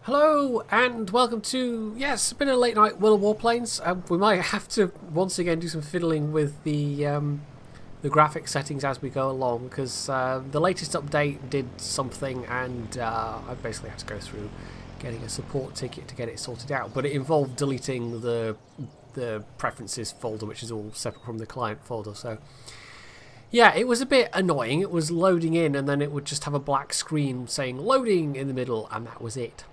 Hello and welcome to, yes, it's been a late night World of Warplanes. We might have to once again do some fiddling with the graphic settings as we go along, because the latest update did something and I basically had to go through getting a support ticket to get it sorted out, but it involved deleting the preferences folder, which is all separate from the client folder. So yeah, it was a bit annoying. It was loading in and then it would just have a black screen saying loading in the middle, and that was it,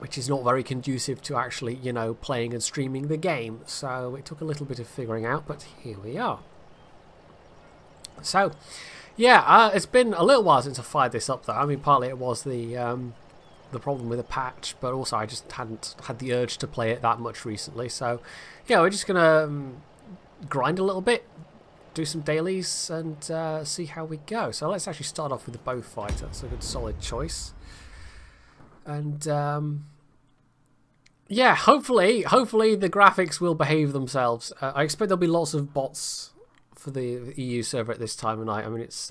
which is not very conducive to actually, you know, playing and streaming the game. So it took a little bit of figuring out, but here we are. So yeah, it's been a little while since I fired this up though. I mean, partly it was the problem with the patch, but also I just hadn't had the urge to play it that much recently. So yeah, we're just gonna grind a little bit, do some dailies, and see how we go. So let's actually start off with the bow fighter. That's a good solid choice. And yeah, hopefully the graphics will behave themselves. I expect there'll be lots of bots for the EU server at this time of night. I mean, it's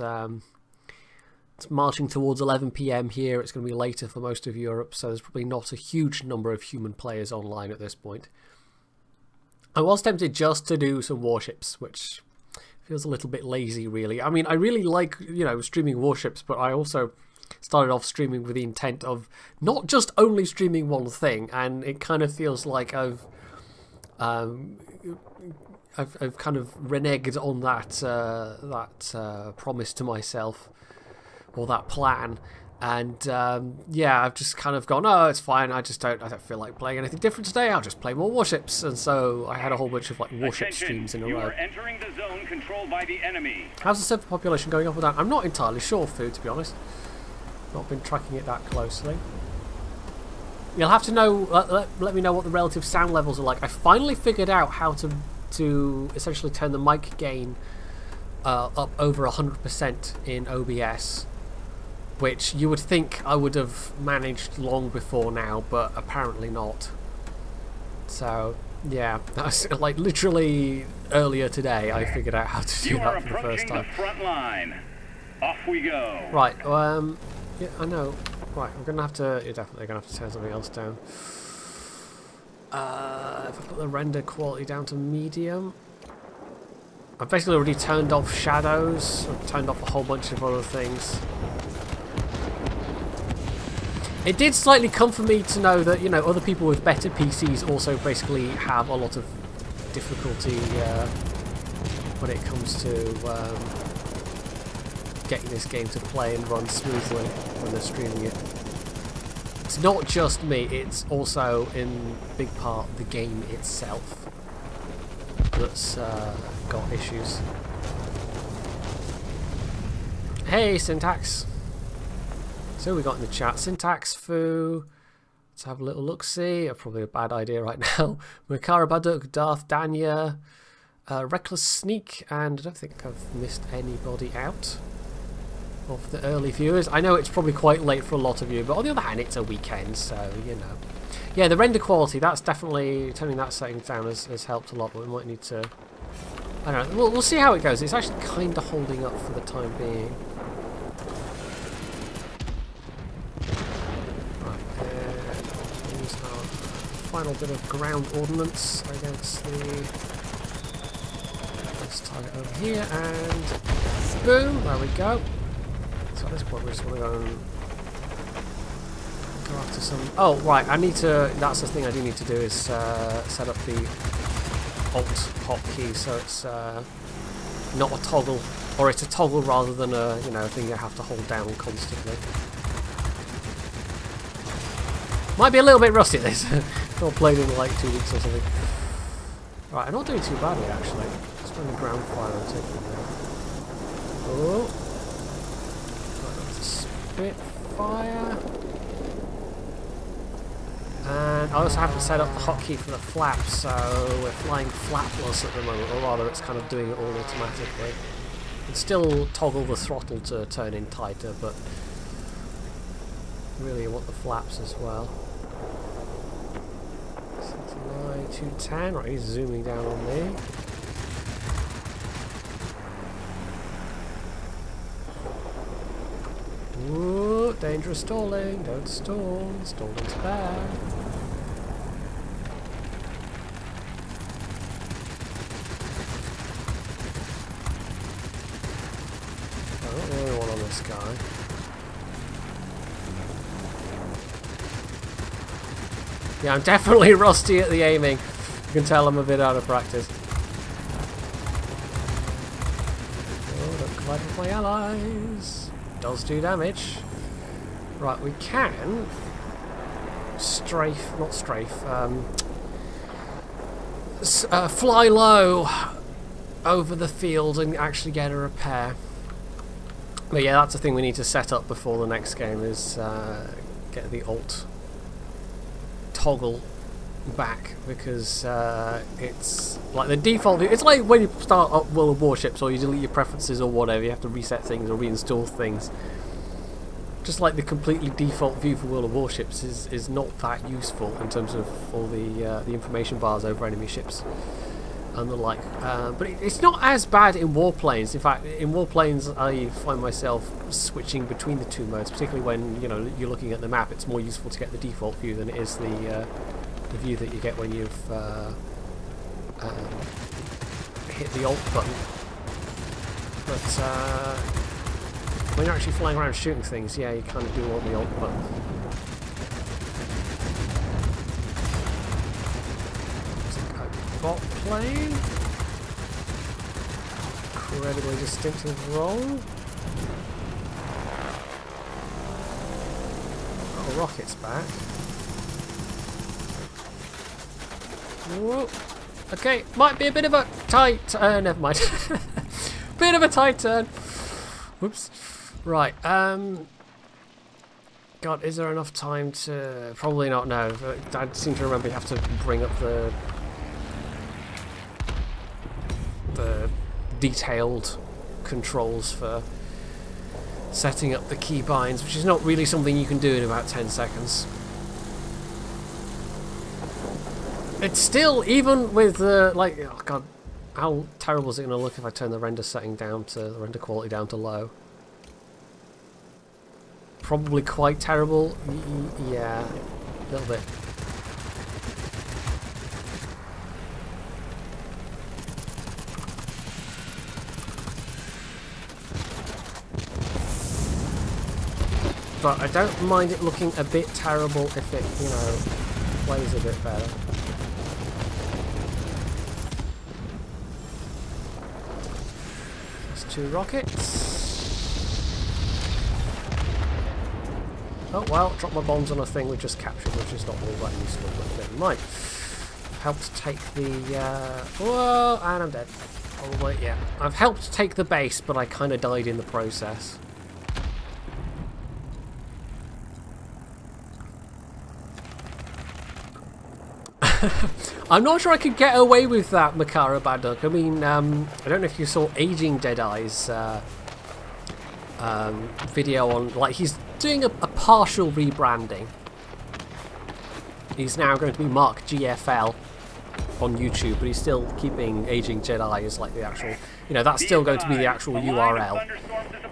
marching towards 11 PM here. It's going to be later for most of Europe, so there's probably not a huge number of human players online at this point. I was tempted just to do some warships, which feels a little bit lazy, really. I mean, I really like, you know, streaming warships, but I also started off streaming with the intent of not just only streaming one thing, and it kind of feels like I've kind of reneged on that promise to myself, or that plan, and yeah, I've just kind of gone, oh, it's fine. I don't feel like playing anything different today. I'll just play more warships, and so I had a whole bunch of like warship streams in a row. You are entering the zone controlled by the enemy. How's the server population going up or down? I'm not entirely sure, Food, to be honest. Not been tracking it that closely. You'll have to know. Let me know what the relative sound levels are like. I finally figured out how to essentially turn the mic gain up over 100% in OBS, which you would think I would have managed long before now, but apparently not. So yeah, that's like literally earlier today I figured out how to do that for the first time. The front line. Off we go. Right. Yeah, I know. Right, I'm gonna have to. You're definitely gonna have to turn something else down. If I put the render quality down to medium, I've basically already turned off shadows. I've turned off a whole bunch of other things. It did slightly comfort me to know that, you know, other people with better PCs also basically have a lot of difficulty when it comes to getting this game to play and run smoothly when they're streaming it. It's not just me, it's also in big part the game itself that's got issues. Hey, Syntax! So we got in the chat, Syntax, Foo. Let's have a little look-see. Probably a bad idea right now. Makara Baduk, Darth Danya, Reckless Sneak, and I don't think I've missed anybody out of the early viewers. I know it's probably quite late for a lot of you, but on the other hand, it's a weekend, so, you know. Yeah, the render quality, that's definitely, turning that setting down has helped a lot, but we might need to, I don't know, we'll see how it goes. It's actually kind of holding up for the time being. Right, use our final bit of ground ordnance against this target over here, and boom, there we go. So at this point we just want to go after some... Oh, right, I need to... That's the thing I do need to do, is set up the Alt hotkey, so it's not a toggle, or it's a toggle rather than a, you know, thing you have to hold down constantly. Might be a little bit rusty at this. Not played in like 2 weeks or something. Right, I'm not doing too badly actually. Just running ground fire and taking them there. Oh. Spitfire, and I also have to set up the hotkey for the flaps, so we're flying flapless at the moment, or rather it's kind of doing it all automatically. You can still toggle the throttle to turn in tighter, but really you want the flaps as well. 69, 210, right, he's zooming down on me. Whoa, dangerous stalling. Don't stall. Stalling's bad. I'm not the only one on this guy. Yeah, I'm definitely rusty at the aiming. You can tell I'm a bit out of practice. Oh, don't collide with my allies. Does do damage. Right, we can fly low over the field and actually get a repair. But yeah, that's the thing we need to set up before the next game is get the alt toggle back, because it's like the default view. It's like when you start up World of Warships or you delete your preferences or whatever, you have to reset things or reinstall things. Just like the completely default view for World of Warships is not that useful in terms of all the information bars over enemy ships and the like. But it's not as bad in Warplanes. In fact, in Warplanes I find myself switching between the two modes, particularly when you're looking at the map. It's more useful to get the default view than it is the view that you get when you've hit the alt button. But when you're actually flying around shooting things, yeah, you kind of do want the alt button. Bot plane. Incredibly distinctive roll. Oh, rocket's back. Whoa. Okay, might be a bit of a tight. Never mind. Bit of a tight turn. Whoops. Right. God, is there enough time to? Probably not. No. I seem to remember you have to bring up the detailed controls for setting up the keybinds, which is not really something you can do in about 10 seconds. It's still, even with like, oh god, how terrible is it going to look if I turn the render setting down to the render quality down to low? Probably quite terrible. Yeah, a little bit. But I don't mind it looking a bit terrible if it, plays a bit better. There's 2 rockets. Oh well, drop my bombs on a thing we just captured, which is not all that useful, but never mind. Helped take the, whoa, and I'm dead. Probably, yeah. I've helped take the base, but I kind of died in the process. I'm not sure I could get away with that, Makara Baduk. I mean, I don't know if you saw Aging Jedi's video on, like, he's doing a partial rebranding. He's now going to be Mark GFL on YouTube, but he's still keeping Aging Jedi as like the actual, that's still going to be the actual URL.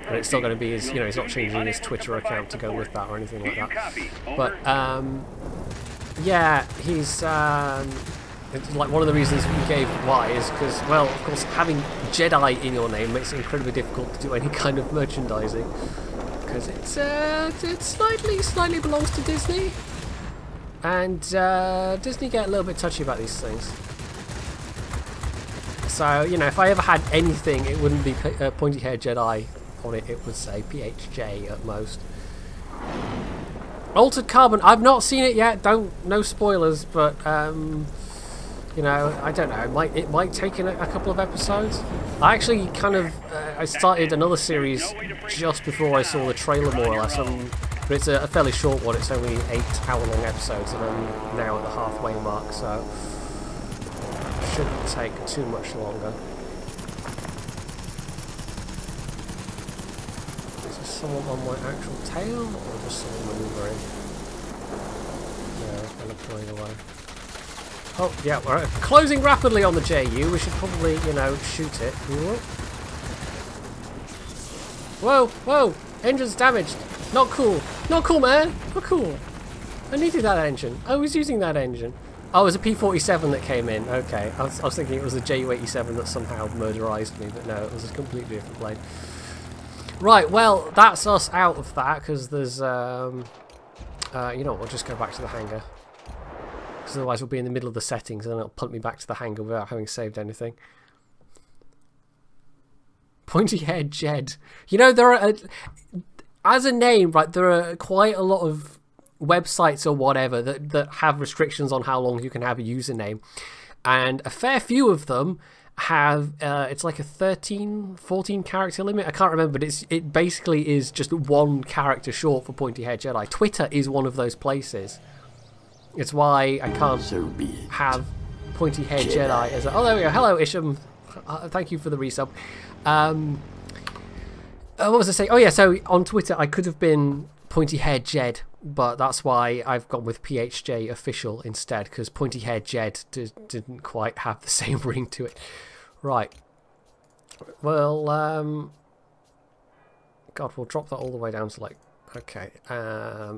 And it's still going to be his, he's not changing his Twitter account to go with that or anything like that. But, yeah, he's, like, one of the reasons we gave why is because, well, of course, having Jedi in your name makes it incredibly difficult to do any kind of merchandising. Because it slightly belongs to Disney. And Disney get a little bit touchy about these things. So, if I ever had anything, it wouldn't be PointyHairedJedi on it. It would say PHJ at most. Altered Carbon, I've not seen it yet. No spoilers, but I don't know. It might take in a couple of episodes. I actually kind of I started another series just before I saw the trailer, more or less. But it's a fairly short one. It's only 8-hour-long episodes, and I'm now at the halfway mark, so it shouldn't take too much longer. Someone on my actual tail, or just someone maneuvering? Yeah, kind of pulling away. Oh, yeah, we're closing rapidly on the JU. We should probably, shoot it. Whoa! Whoa! Engine's damaged! Not cool. Not cool, man. Not cool. I needed that engine. I was using that engine. Oh, it was a P-47 that came in. Okay. I was thinking it was a Ju-87 that somehow murderized me, but no, it was a completely different plane. Right, well, that's us out of that, because there's, you know what, we'll just go back to the hangar. Because otherwise we'll be in the middle of the settings, and then it'll punt me back to the hangar without having saved anything. PointyHairedJedi. You know, there are, as a name, right, there are quite a lot of websites or whatever that have restrictions on how long you can have a username. And a fair few of them have it's like a 14 character limit. I can't remember, but it basically is just one character short for PointyHairedJedi. Twitter is one of those places. It's why I can't have PointyHairedJedi as a... Oh, there we go. Hello, Isham. Thank you for the resub. What was I saying? Oh yeah, so on Twitter I could have been PointyHairedJedi, but that's why I've gone with PHJ official instead, because PointyHairedJedi didn't quite have the same ring to it. Right. Well, God, we'll drop that all the way down to like, okay.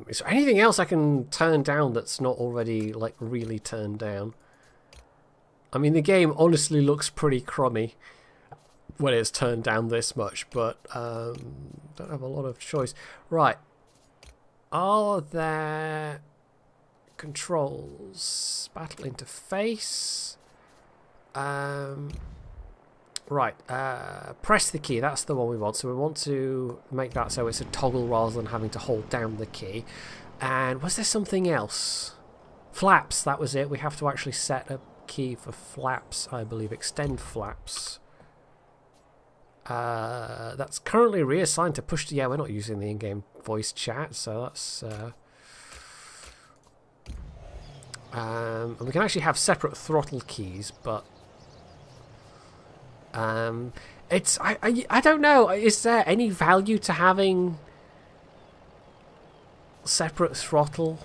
Is there anything else I can turn down that's not already like really turned down? I mean, the game honestly looks pretty crummy when it's turned down this much, but don't have a lot of choice. Right. Are there controls? Battle interface. Right. Press the key. That's the one we want. So we want to make that so it's a toggle rather than having to hold down the key. And was there something else? Flaps. That was it. We have to actually set a key for flaps, I believe. Extend flaps. That's currently reassigned to push to... Yeah, we're not using the in-game voice chat, so that's... and we can actually have separate throttle keys, but... it's... I don't know, is there any value to having separate throttle?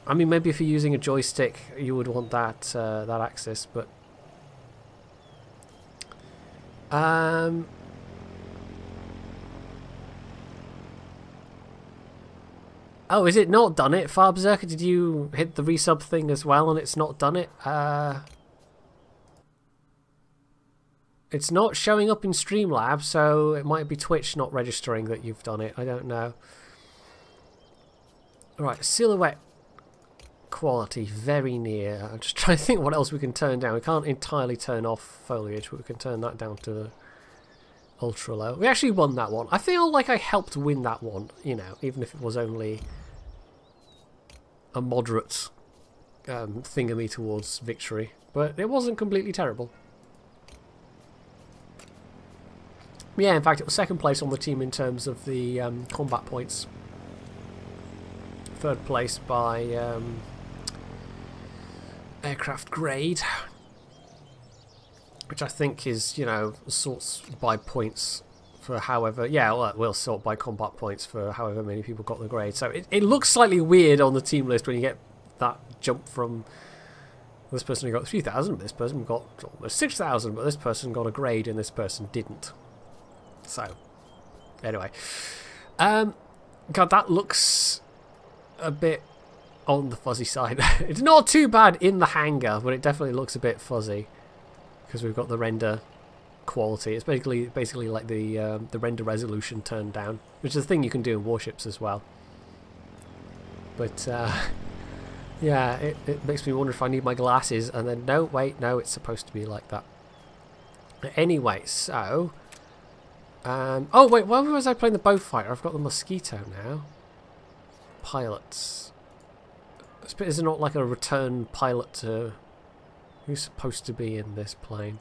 I mean, maybe if you're using a joystick, you would want that, that axis, but... Oh, is it not done it? Farbzerker, did you hit the resub thing as well and it's not done it? It's not showing up in Streamlabs, so it might be Twitch not registering that you've done it. I don't know. Alright, silhouette quality, very near. I'm just trying to think what else we can turn down. We can't entirely turn off foliage, but we can turn that down to ultra low. We actually won that one. I feel like I helped win that one, you know, even if it was only a moderate thingamy towards victory. But it wasn't completely terrible. Yeah, in fact, it was second place on the team in terms of the combat points. Third place by aircraft grade, which I think is, you know, sorts by points for however... Yeah, well, we'll sort by combat points for however many people got the grade. So it looks slightly weird on the team list when you get that jump from this person who got 3,000, but this person got almost 6,000, but this person got a grade and this person didn't. So, anyway. God, that looks a bit on the fuzzy side. It's not too bad in the hangar, but it definitely looks a bit fuzzy because we've got the render quality. It's basically like the render resolution turned down, which is a thing you can do in warships as well. But yeah, it makes me wonder if I need my glasses. And then no, wait, no, it's supposed to be like that. Anyway, so oh wait, why was I playing the Bowfighter? I've got the Mosquito now. Pilots. Is there not like a return pilot to... Who's supposed to be in this plane?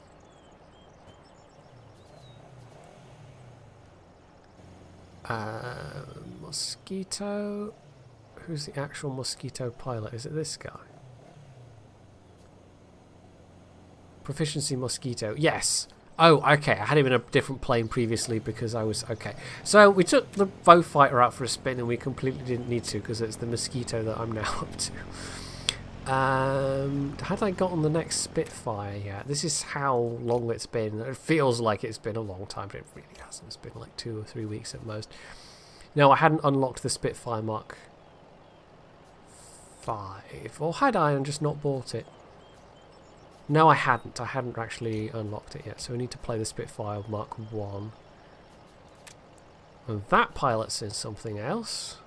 Mosquito... Who's the actual Mosquito pilot? Is it this guy? Proficiency Mosquito. Yes! Oh, okay. I had him in a different plane previously because I was... Okay. So we took the Bowfighter out for a spin and we completely didn't need to because it's the Mosquito that I'm now up to. Had I got on the next Spitfire yet? This is how long it's been. It feels like it's been a long time, but it really hasn't. It's been like 2 or 3 weeks at most. No, I hadn't unlocked the Spitfire Mark 5. Or had I and just not bought it? No, I hadn't. I hadn't actually unlocked it yet. So we need to play the Spitfire Mark 1. And that pilot's in something else.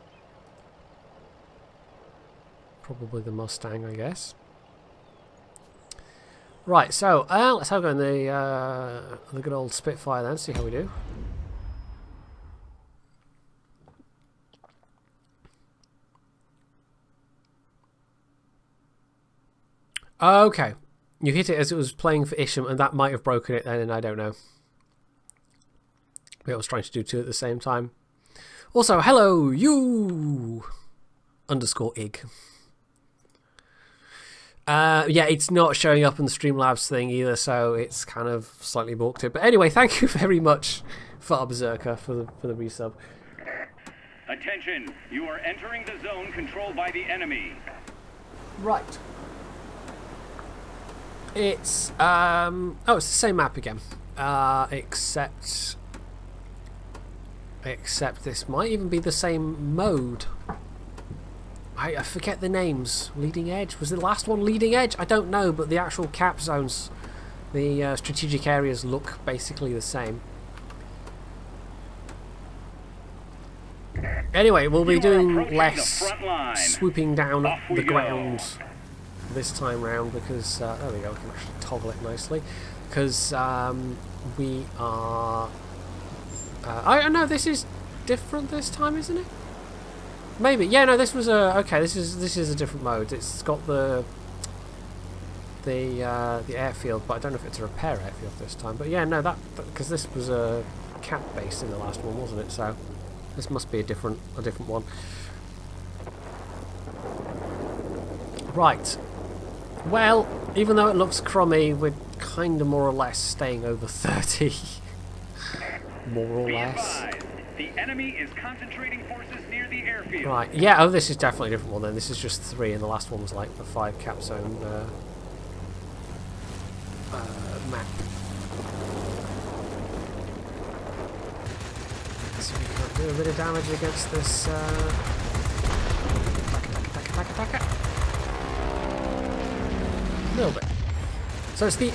Probably the Mustang, I guess. Right, so let's have a go in the good old Spitfire then, see how we do. Okay, you hit it as it was playing for Isham, and that might have broken it then, and I don't know. Maybe I was trying to do two at the same time. Also, hello, you _ig. Yeah, it's not showing up in the Streamlabs thing either, so it's kind of slightly balked it. But anyway, thank you very much for Berserker for the resub. Attention, you are entering the zone controlled by the enemy. Right. It's oh, it's the same map again. Except this might even be the same mode. I forget the names. Leading Edge? Was the last one Leading Edge? I don't know, but the actual cap zones, the strategic areas look basically the same. Anyway, we'll be doing less swooping down the ground this time round because, there we go, we can actually toggle it nicely. Because we are... I know this is different this time, isn't it? Maybe, yeah. No, this was a okay. This is a different mode. It's got the airfield, but I don't know if it's a repair airfield this time. But yeah, no, that because this was a cap base in the last one, wasn't it? So this must be a different one. Right. Well, even though it looks crummy, we're kind of more or less staying over 30. More or less. The enemy is concentrating forces near the airfield. Right, yeah, oh, this is definitely a different one then. This is just 3, and the last one was like the 5 cap zone map. So we can do a bit of damage against this. Attack. A little bit. So it's the.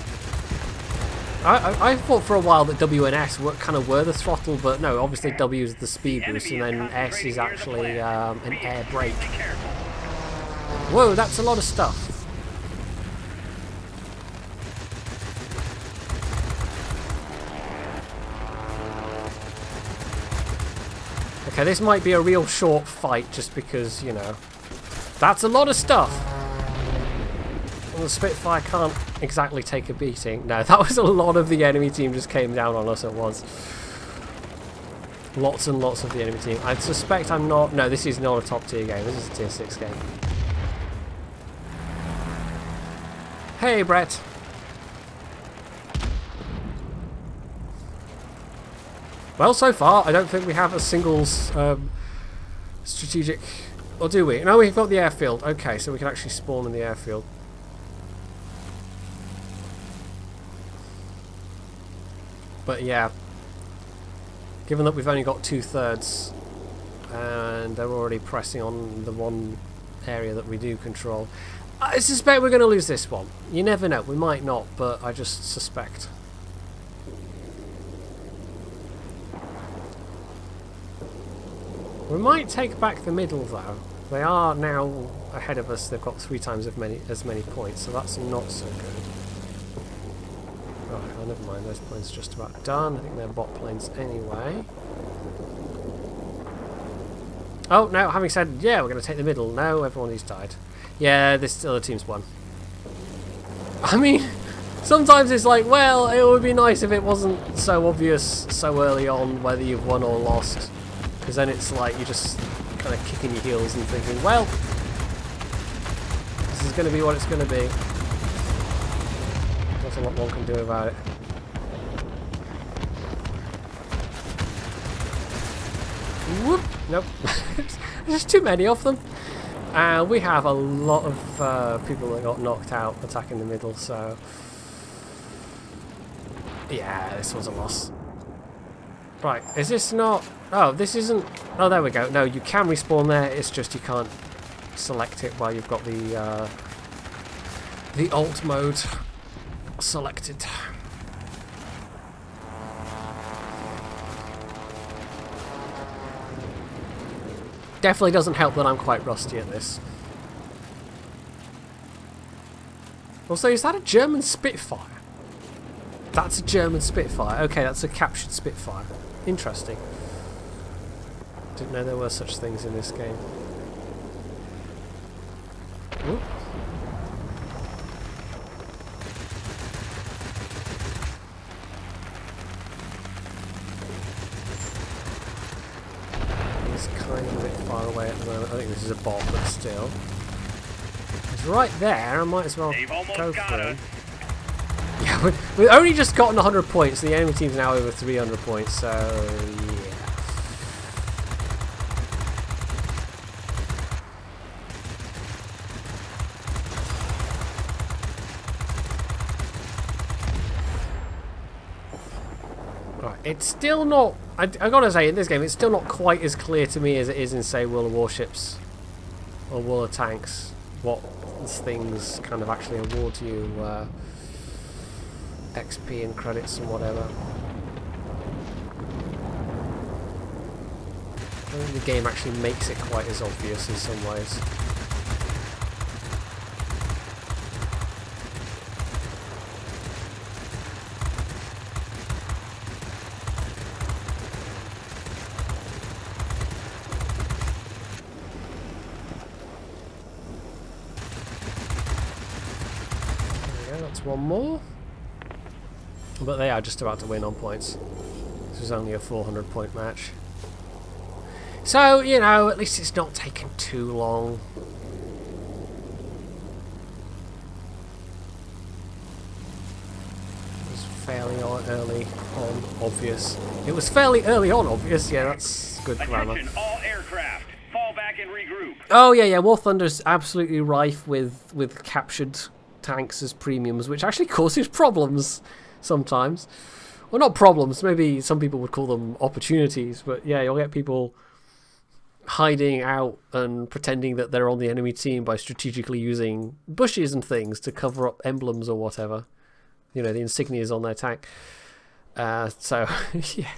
I thought for a while that W and S kind of were the throttle, but no, obviously W is the speed boost, and then S is actually an air brake. Whoa, that's a lot of stuff. Okay, this might be a real short fight just because, you know, that's a lot of stuff. The Spitfire can't exactly take a beating. No, that was a lot of the enemy team just came down on us at once. Lots and lots of the enemy team. I suspect I'm not... No, this is not a top tier game. This is a tier 6 game. Hey, Brett. Well, so far, I don't think we have a single strategic... Or do we? No, we've got the airfield. Okay, so we can actually spawn in the airfield. But yeah, given that we've only got 2/3 and they're already pressing on the one area that we do control, I suspect we're going to lose this one. You never know, we might not, but I just suspect. We might take back the middle though. They are now ahead of us. They've got 3 times as many points, so that's not so good. Right, oh, never mind, those planes are just about done. I think they're bot planes anyway. Oh, no, having said, yeah, we're going to take the middle. No, everyone's died. Yeah, this other team's won. I mean, sometimes it's like, well, it would be nice if it wasn't so obvious so early on whether you've won or lost. Because then it's like you're just kind of kicking your heels and thinking, well, this is going to be what it's going to be. Not a lot one can do about it. Whoop! Nope. There's too many of them. We have a lot of people that got knocked out attacking the middle, so... Yeah, this was a loss. Right, is this not... Oh, this isn't... Oh, there we go. No, you can respawn there, it's just you can't select it while you've got the alt mode selected. Definitely doesn't help that I'm quite rusty at this. Also, is that a German Spitfire? That's a German Spitfire. Okay, that's a captured Spitfire. Interesting. Didn't know there were such things in this game. Ooh. He's kind of a bit far away at the moment. I think this is a bot, but still. He's right there. I might as well go for him. Yeah, we've only just gotten 100 points. The enemy team's now over 300 points, so yeah. Right, it's still not... I gotta say, in this game, it's still not quite as clear to me as it is in, say, World of Warships or World of Tanks, what things kind of actually award you XP and credits and whatever. I don't think the game actually makes it quite as obvious in some ways. There we go, that's one more. But they are just about to win on points. This was only a 400 point match. So, you know, at least it's not taken too long. It was fairly early on obvious. It was fairly early on obvious, yeah, that's good grammar. Attention, all aircraft, fall back and regroup. Oh yeah, War Thunder's absolutely rife with captured tanks as premiums, which actually causes problems sometimes. Well, not problems, maybe some people would call them opportunities, but yeah, you'll get people hiding out and pretending that they're on the enemy team by strategically using bushes and things to cover up emblems or whatever. You know, the insignias on their tank. So, yeah.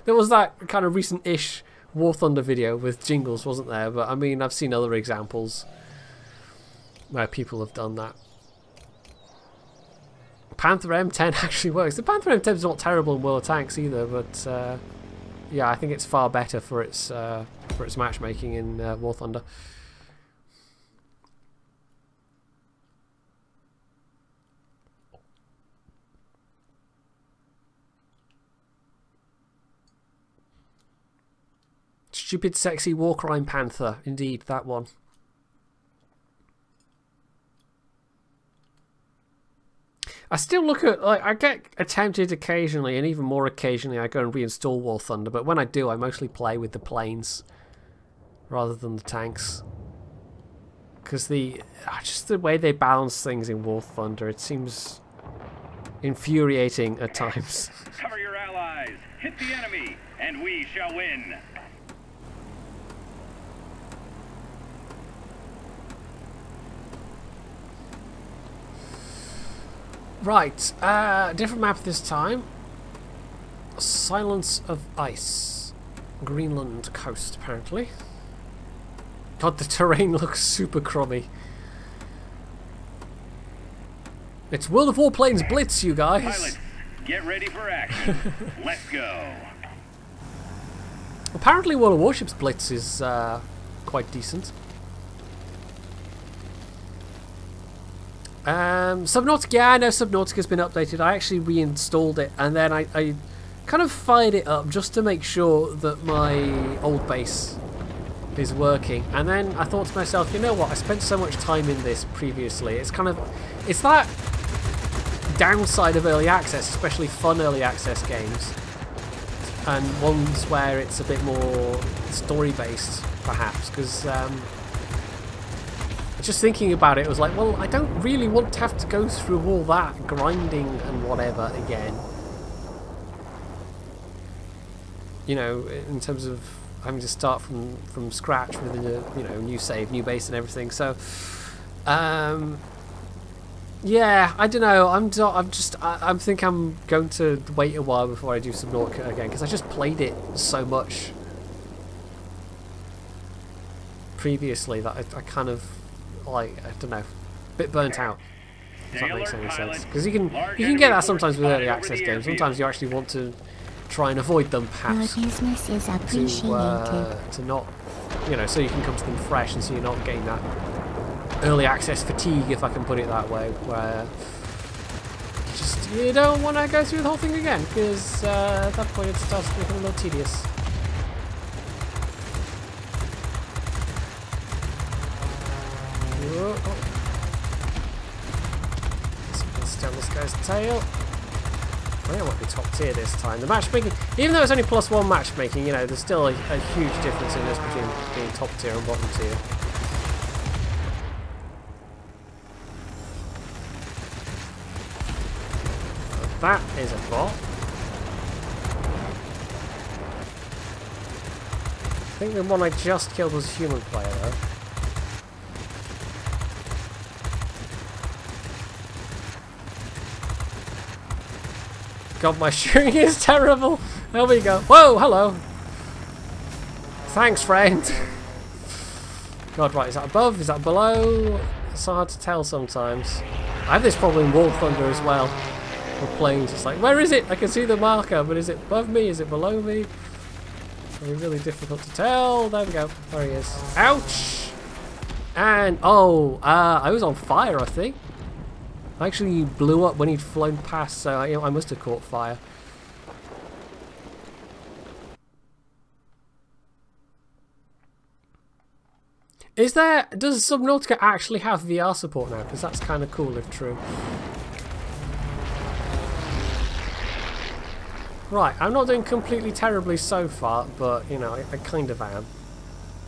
There was that kind of recent-ish War Thunder video with jingles, wasn't there? But, I mean, I've seen other examples where people have done that. Panther M10 actually works. The Panther M10 is not terrible in World of Tanks either, but yeah, I think it's far better for its matchmaking in War Thunder. Stupid, sexy war crime Panther, indeed, that one. I still look at, like, I get tempted occasionally, and even more occasionally I go and reinstall War Thunder, but when I do, I mostly play with the planes rather than the tanks. Because just the way they balance things in War Thunder, it seems infuriating at times. Cover your allies, hit the enemy, and we shall win. Right, different map this time. Silence of Ice. Greenland coast, apparently. God, the terrain looks super crummy. It's World of Warplanes Blitz, you guys! Pilots, get ready for action. Let's go. Apparently World of Warships Blitz is quite decent. Subnautica, yeah, I know Subnautica's been updated. I actually reinstalled it, and then I kind of fired it up just to make sure that my old base is working. And then I thought to myself, you know what, I spent so much time in this previously. It's that downside of early access, especially fun early access games, and ones where it's a bit more story-based, perhaps, because just thinking about it, it was like, well, I don't really want to have to go through all that grinding and whatever again. you know, in terms of having to start from scratch with a new save, new base, and everything. So, yeah, I don't know. I think I'm going to wait a while before I do Subnautica again, because I just played it so much previously that I kind of, like, I don't know, a bit burnt out. If that makes any sense, because you can get that sometimes with early access games. Sometimes you actually want to try and avoid them, perhaps, Your business is appreciated. to not, you know, so you can come to them fresh, and so you're not getting that early access fatigue, if I can put it that way, where you don't want to go through the whole thing again, because at that point it starts becoming a little tedious. Whoa, oh. Let's down this guy's tail. I think I might be top tier this time. The matchmaking, even though it's only +1 matchmaking, you know, there's still a huge difference in this between being top tier and bottom tier. That is a bot. I think the one I just killed was a human player, though. God, my shooting is terrible. There we go. Whoa, hello. Thanks, friend. God, right, is that above? Is that below? It's so hard to tell sometimes. I have this problem in War Thunder as well. With planes, it's like, where is it? I can see the marker, but is it above me? Is it below me? It's really difficult to tell. There we go. There he is. Ouch! And, oh, I was on fire, I think. I actually blew up when he'd flown past, so I must have caught fire. Does Subnautica actually have VR support now? Because that's kind of cool if true. Right, I'm not doing completely terribly so far, but, you know, I kind of am.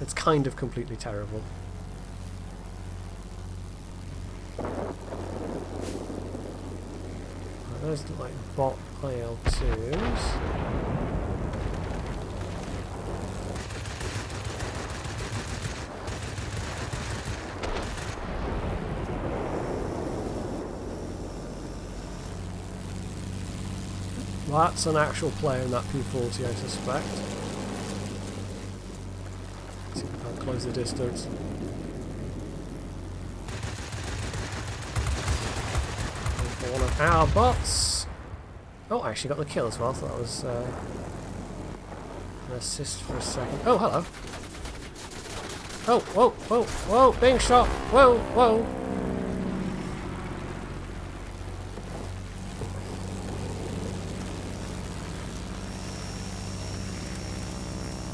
It's kind of completely terrible. Those look like bot IL2s. That's an actual player in that P40, I suspect. Let's see if I can close the distance. One of our bots. Oh, I actually got the kill as well. I thought that was an assist for a second. Oh, hello. Oh, whoa, whoa, whoa, being shot. Whoa, whoa.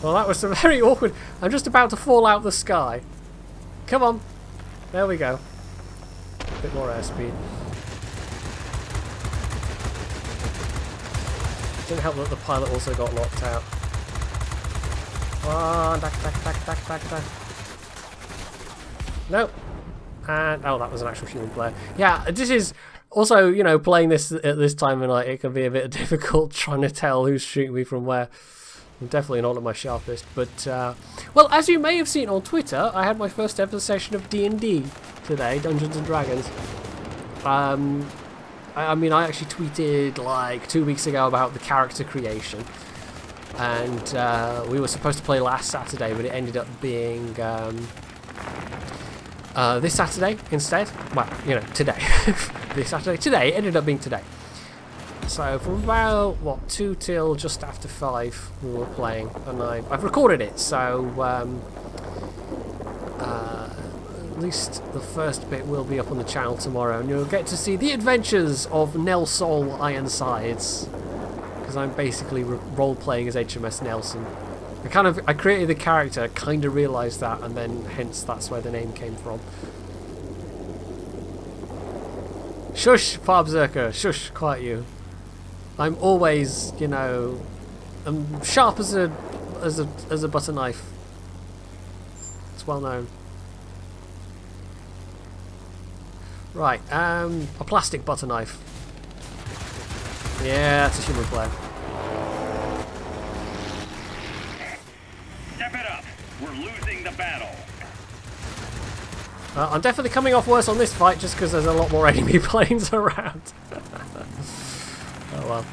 Well, that was very awkward. I'm just about to fall out of the sky. Come on. There we go. A bit more airspeed. Didn't help that the pilot also got locked out. Oh, duck. Nope. And, oh, that was an actual human player. Yeah, this is also, you know, playing this at this time of night, it can be a bit difficult trying to tell who's shooting me from where. I'm definitely not at my sharpest, but, well, as you may have seen on Twitter, I had my first ever session of D&D today, Dungeons and Dragons. I mean, I actually tweeted like 2 weeks ago about the character creation, and we were supposed to play last Saturday, but it ended up being this Saturday instead. Well, you know, today. This Saturday. Today, it ended up being today. So from about, what, 2 till just after 5 we were playing, and I've recorded it, so at least the first bit will be up on the channel tomorrow, and you'll get to see the adventures of Nelsol Ironsides, because I'm basically role-playing as HMS Nelson. I created the character, kind of realised that, and then hence that's where the name came from. Shush, Farbzerker, shush, quiet you. I'm always, you know, I'm sharp as a butter knife. It's well known. Right, a plastic butter knife. Yeah, that's a human player. battle. I'm definitely coming off worse on this fight just because there's a lot more enemy planes around. Oh well.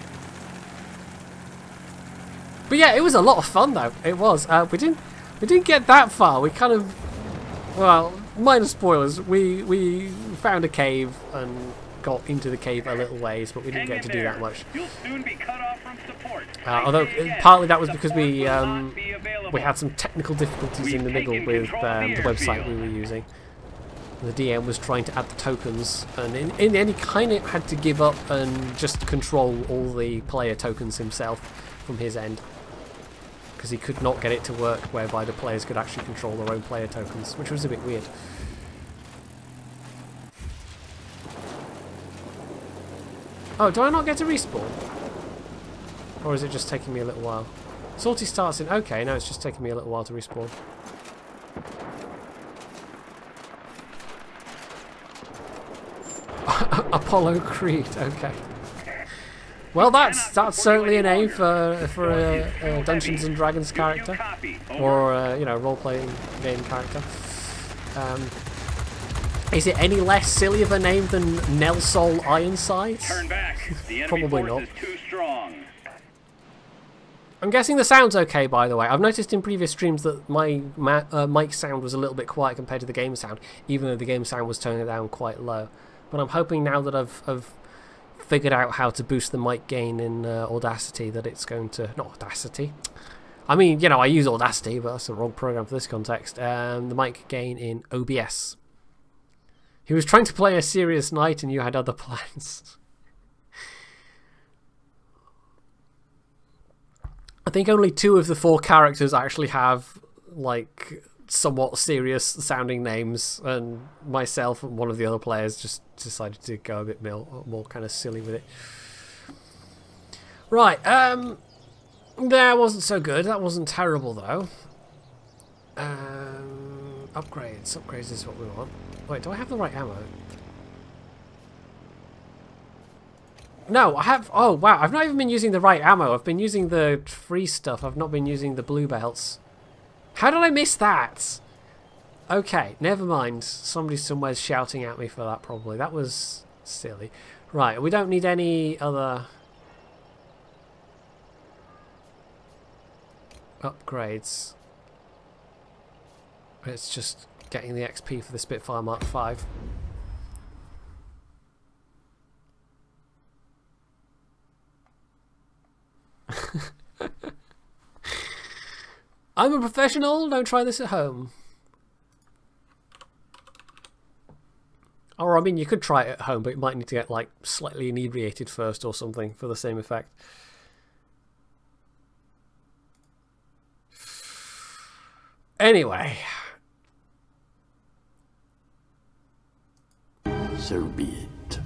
But yeah, it was a lot of fun though. It was. We didn't get that far. We kind of, well, minor spoilers. We found a cave and got into the cave a little ways, but we didn't get to do that much. You'll soon be cut off from support. Although partly that was because we had some technical difficulties in the middle with the website we were using. The DM was trying to add the tokens, and in the end he kind of had to give up and just control all the player tokens himself from his end, because he could not get it to work whereby the players could actually control their own player tokens, which was a bit weird. Oh, do I not get to respawn? Or is it just taking me a little while? Salty starts in... Okay, no, it's just taking me a little while to respawn. Apollo Creed, okay. Well, that's certainly a name for a Dungeons and Dragons character, or you know, role-playing game character. Is it any less silly of a name than Nelsol Ironsides? Turn back. The enemy Probably force not. is too strong. I'm guessing the sound's okay, by the way. I've noticed in previous streams that my mic sound was a little bit quiet compared to the game sound, even though the game sound was toned down quite low. But I'm hoping now that I've figured out how to boost the mic gain in Audacity that it's going to... Not Audacity. I mean, you know, I use Audacity, but that's the wrong program for this context. The mic gain in OBS. He was trying to play a serious night and you had other plans. I think only 2 of the 4 characters actually have, like, somewhat serious sounding names, and myself and one of the other players just decided to go a bit more kind of silly with it. Right, that wasn't so good. That wasn't terrible though. Upgrades is what we want. Wait, do I have the right ammo? No, I have... Oh wow, I've not even been using the right ammo. I've been using the free stuff. I've not been using the blue belts. How did I miss that? Okay, never mind. Somebody somewhere's shouting at me for that, probably. That was silly. Right, we don't need any other upgrades. It's just getting the XP for the Spitfire Mark V. I'm a professional, don't try this at home. Or, I mean, you could try it at home, but you might need to get, like, slightly inebriated first or something for the same effect. Anyway. So be it,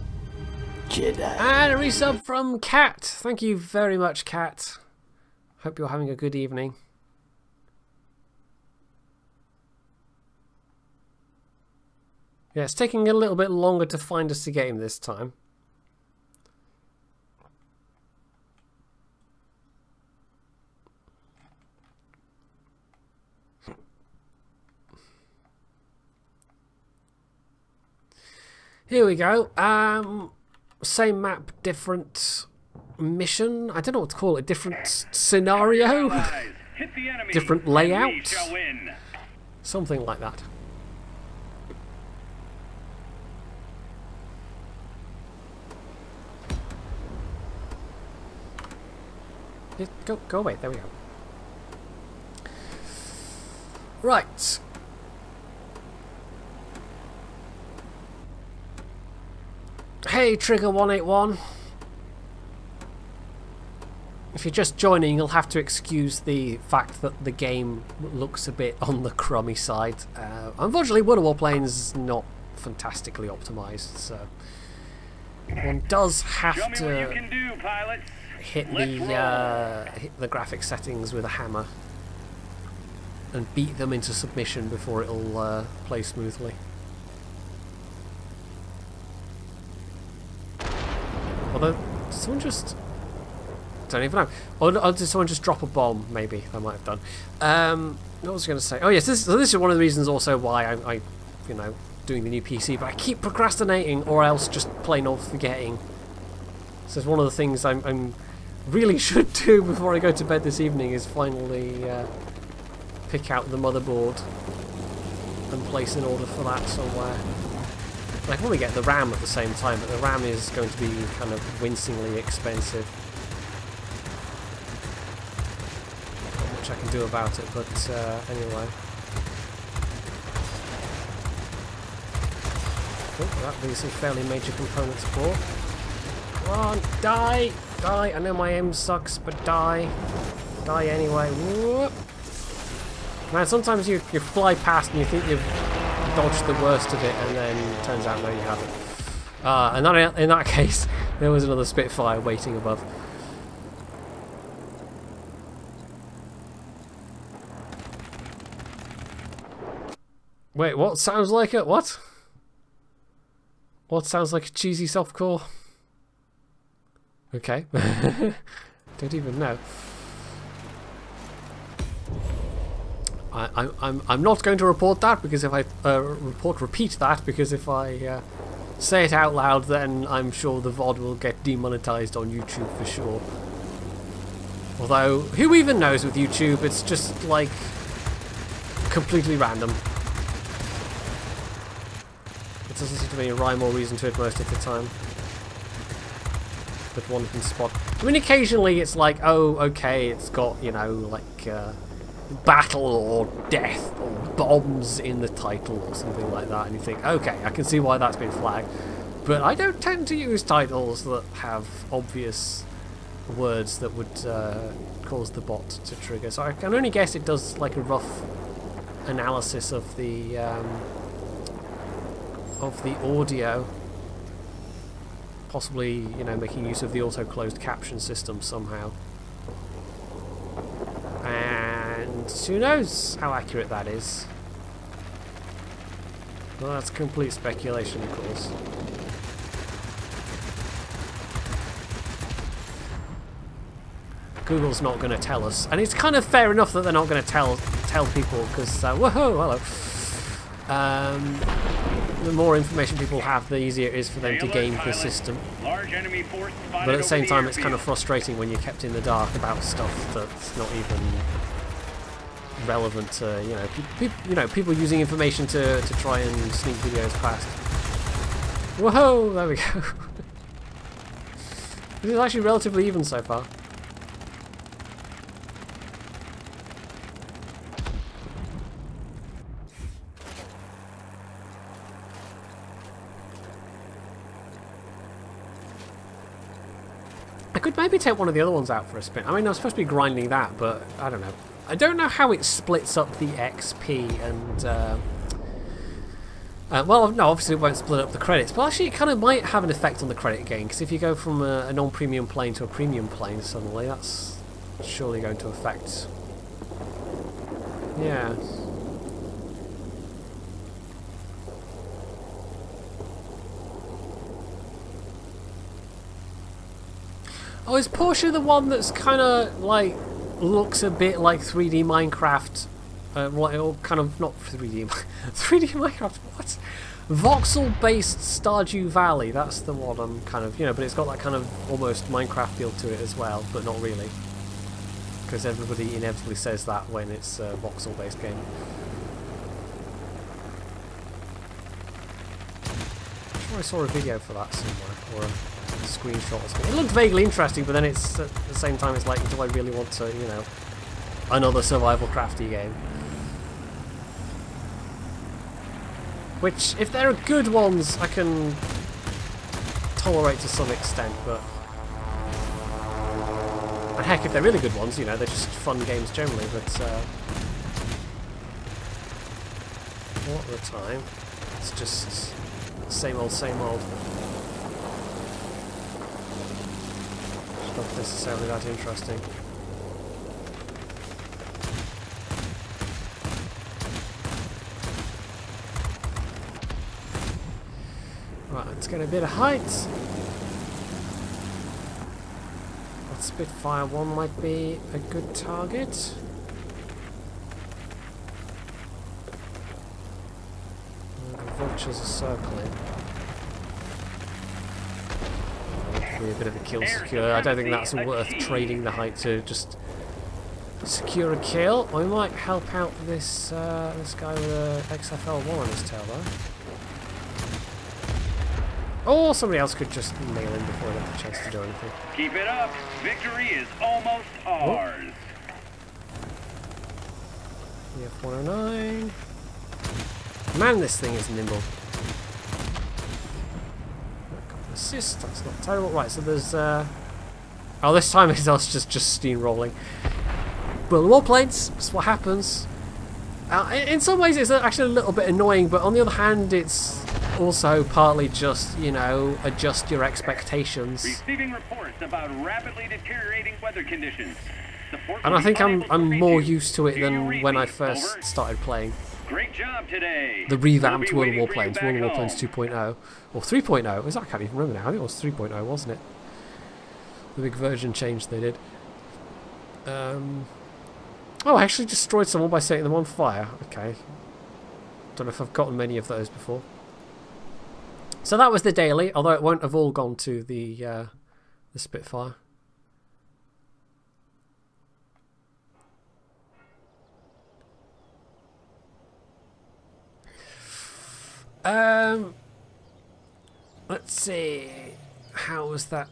Jedi. And a resub from Kat. Thank you very much, Kat. Hope you're having a good evening. Yeah, it's taking a little bit longer to find us a game this time. Here we go. Same map, different mission. I don't know what to call it. Different scenario. Different layout. Something like that. Go away. There we go. Right. Hey, Trigger 181. If you're just joining, you'll have to excuse the fact that the game looks a bit on the crummy side. Unfortunately, Warplanes is not fantastically optimized, so one does have to hit the graphic settings with a hammer and beat them into submission before it'll play smoothly. Although, did someone just... Don't even know. Or did someone just drop a bomb? Maybe, they might have done. what was I going to say? Oh yes, this is one of the reasons also why I you know, doing the new PC, but I keep procrastinating or else just plain old forgetting. So it's one of the things I'm really should do before I go to bed this evening is finally pick out the motherboard and place an order for that somewhere. I can probably get the RAM at the same time, but the RAM is going to be kind of wincingly expensive. Not much I can do about it, but anyway. Oh, that leaves some fairly major components for. Come on, die! Die! I know my aim sucks, but die. Die anyway. Whoop. Man, sometimes you fly past and you think you've dodged the worst of it, and then it turns out no, you haven't. And in that case, there was another Spitfire waiting above. Wait, what sounds like it? What? What sounds like a cheesy softcore? Okay. Don't even know. I'm not going to report that because if I repeat that because if I say it out loud, then I'm sure the VOD will get demonetized on YouTube for sure. Although, who even knows with YouTube? It's just like completely random. It doesn't seem to be any rhyme or reason to it most of the time. But one can spot. I mean, occasionally it's like, oh, okay, it's got, you know, like battle or death or bombs in the title or something like that, and you think, okay, I can see why that's been flagged. But I don't tend to use titles that have obvious words that would cause the bot to trigger. So I can only guess it does like a rough analysis of the audio. Possibly, you know, making use of the auto-closed caption system somehow. And who knows how accurate that is. Well, that's complete speculation, of course. Google's not going to tell us, and it's kind of fair enough that they're not going to tell people because whoa, hello. The more information people have, the easier it is for them to game the system. But at the same time, it's kind of frustrating when you're kept in the dark about stuff that's not even relevant to, people using information to try and sneak videos past. Whoa, there we go. This is actually relatively even so far. I could maybe take one of the other ones out for a spin. I mean, I'm supposed to be grinding that, but I don't know. I don't know how it splits up the XP and... well, no, obviously it won't split up the credits, but actually it kind of might have an effect on the credit gain, because if you go from a non-premium plane to a premium plane suddenly, that's surely going to affect... Yeah. Oh, is Porsche the one that's kind of like looks a bit like 3D Minecraft? Well, kind of not 3D 3D Minecraft. What? Voxel-based Stardew Valley. That's the one I'm kind of, but it's got that kind of almost Minecraft feel to it as well, but not really, because everybody inevitably says that when it's a voxel-based game. I'm sure I saw a video for that somewhere, or a screenshot or something. It looked vaguely interesting, but then it's at the same time it's like, do I really want to, another survival crafty game? Which, if there are good ones, I can tolerate to some extent, but... And heck, if they're really good ones, they're just fun games generally, but... What the time? It's just... same old, same old. Not necessarily that interesting. Right, let's get a bit of height. That Spitfire 1 might be a good target. The vultures are circling. Be a bit of a kill secure. I don't think that's worth trading the height to just secure a kill. We might help out this this guy with a XFL1 on his tail though. Or somebody else could just nail him before they have the chance to do anything. Keep it up. Victory is almost ours. EF-109. Man, this thing is nimble. Assist, that's not terrible. Right, so there's oh, this time it's us just steamrolling. Well, the warplanes, that's what happens. In some ways it's actually a little bit annoying, but on the other hand it's also partly just, you know, adjust your expectations. Receiving reports about rapidly deteriorating weather conditions. And I think I'm more used to it than when I first started playing. Great job today. The revamped World of Warplanes, World of Warplanes 2.0 or 3.0. I can't even remember now. I think it was 3.0, wasn't it? The big version change they did. Oh, I actually destroyed someone by setting them on fire. Okay. Don't know if I've gotten many of those before. So that was the daily, although it won't have all gone to the Spitfire. Let's see. How was that?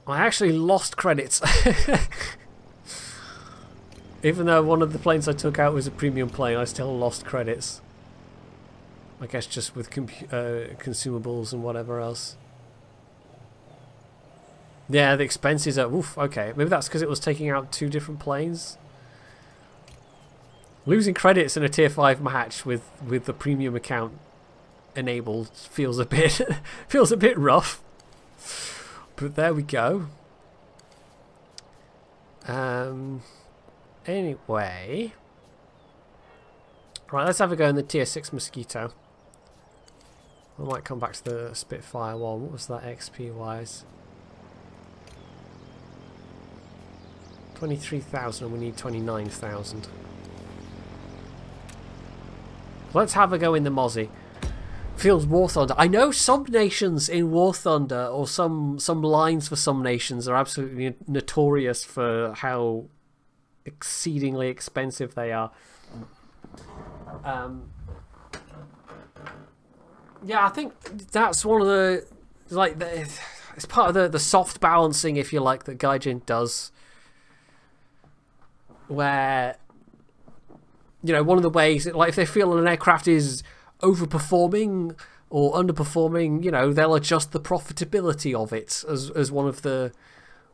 I actually lost credits. Even though one of the planes I took out was a premium plane, I still lost credits. I guess just with consumables and whatever else. Yeah, the expenses are... Oof, okay. Maybe that's because it was taking out 2 different planes. Losing credits in a tier 5 match with the premium account enabled feels a bit rough. But there we go. Anyway, right, let's have a go in the tier 6 Mosquito. I might come back to the Spitfire one. What was that XP wise? 23,000 and we need 29,000. Let's have a go in the Mozzie. Feels War Thunder. I know some nations in War Thunder, or some lines for some nations, are absolutely notorious for how exceedingly expensive they are. Yeah, I think that's one of the, like, it's part of the soft balancing, if you like, that Gaijin does, where, you know, one of the ways, like, if they feel an aircraft is overperforming or underperforming, you know, they'll adjust the profitability of it as one of the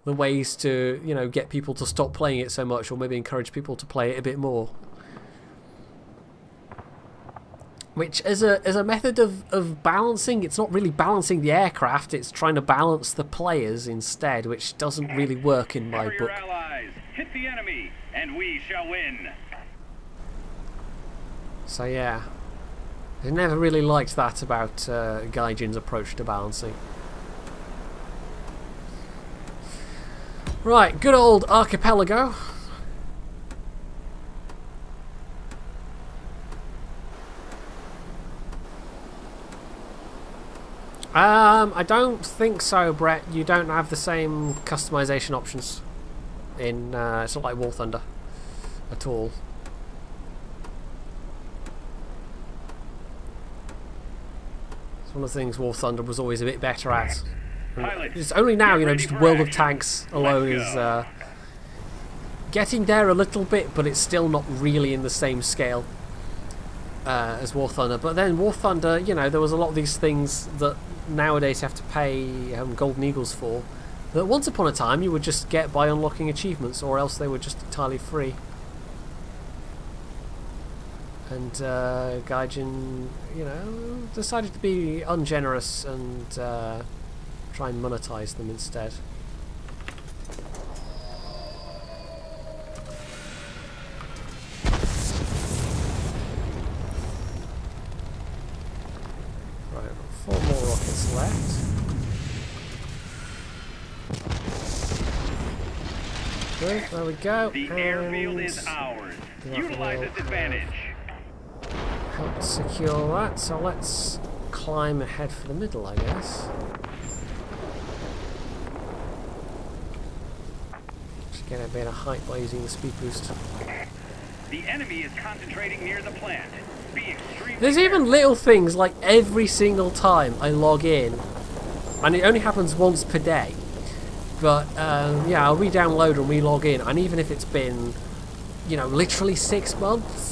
ways to, you know, get people to stop playing it so much, or maybe encourage people to play it a bit more. Which, as a method of balancing, it's not really balancing the aircraft, it's trying to balance the players instead, which doesn't really work in my book. Allies, hit the enemy, and we shall win. So yeah, I never really liked that about Gaijin's approach to balancing. Right, good old Archipelago. I don't think so, Brett. You don't have the same customization options in it's not like War Thunder at all. It's one of the things War Thunder was always a bit better at. It's only now, you know, just World of Tanks alone is getting there a little bit, but it's still not really in the same scale as War Thunder. But then War Thunder, you know, there was a lot of these things that nowadays you have to pay Golden Eagles for, that once upon a time you would just get by unlocking achievements, or else they were just entirely free. And Gaijin, you know, decided to be ungenerous and try and monetize them instead. Right, I've got 4 more rockets left. Good, there we go. The airfield is ours. Utilize this advantage. helped secure that, so let's climb ahead for the middle, I guess. Just get a bit of height by using the speed boost. The enemy is concentrating near the plant. Be extremely There's even little things like every single time I log in, and it only happens once per day, but yeah, I'll re-download and re-log in, and even if it's been, you know, literally 6 months,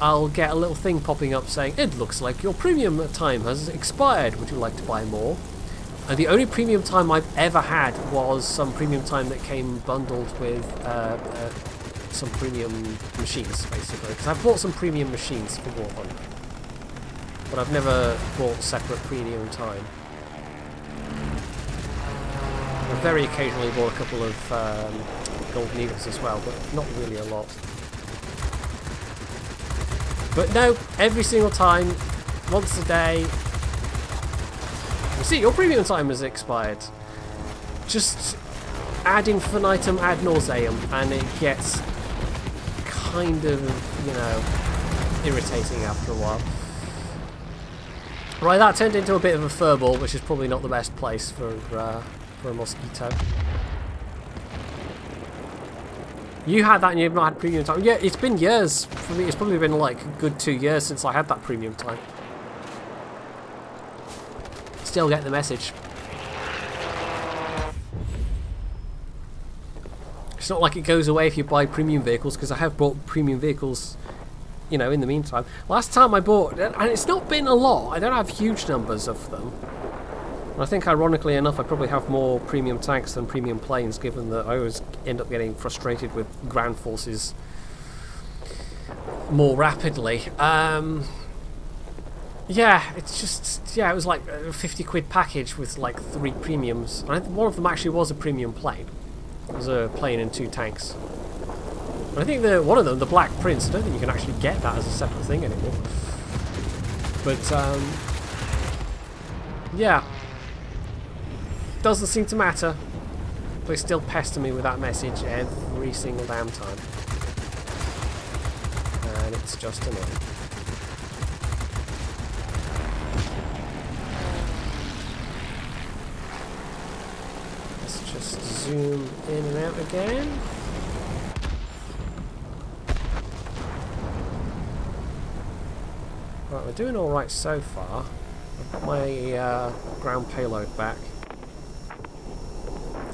I'll get a little thing popping up saying, it looks like your premium time has expired, would you like to buy more? And the only premium time I've ever had was some premium time that came bundled with some premium machines, basically, because I've bought some premium machines for War Thunder, but I've never bought separate premium time. I've very occasionally bought a couple of gold needles as well, but not really a lot. But no, every single time, once a day, you see, your premium time has expired. Just ad infinitum ad nauseum, and it gets kind of, you know, irritating after a while. Right, that turned into a bit of a furball, which is probably not the best place for a mosquito. You had that and you've not had premium time. Yeah, it's been years for me. It's probably been like a good 2 years since I had that premium time. Still get the message. It's not like it goes away if you buy premium vehicles, because I have bought premium vehicles, you know, in the meantime. Last time I bought, and it's not been a lot, I don't have huge numbers of them. I think, ironically enough, I probably have more premium tanks than premium planes, given that I always end up getting frustrated with ground forces more rapidly. Yeah, it's just, yeah, it was like a 50 quid package with like 3 premiums. And I think one of them actually was a premium plane. It was a plane and 2 tanks. And I think one of them, the Black Prince, I don't think you can actually get that as a separate thing anymore. But, yeah. Doesn't seem to matter. They still pester me with that message every single damn time. And it's just annoying. Let's just zoom in and out again. Right, we're doing alright so far. I've got my ground payload back.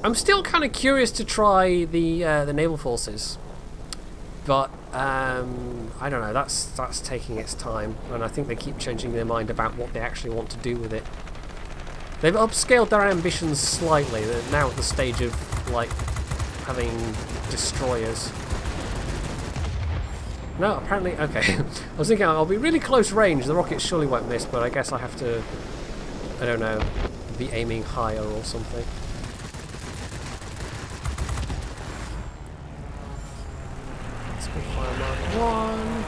I'm still kind of curious to try the naval forces, but I don't know. That's taking its time, and I think they keep changing their mind about what they actually want to do with it. They've upscaled their ambitions slightly. They're now at the stage of like having destroyers. No, apparently, okay. I was thinking I'll be really close range. The rockets surely won't miss, but I guess I have to, I don't know, be aiming higher or something. Spitfire Mark 1.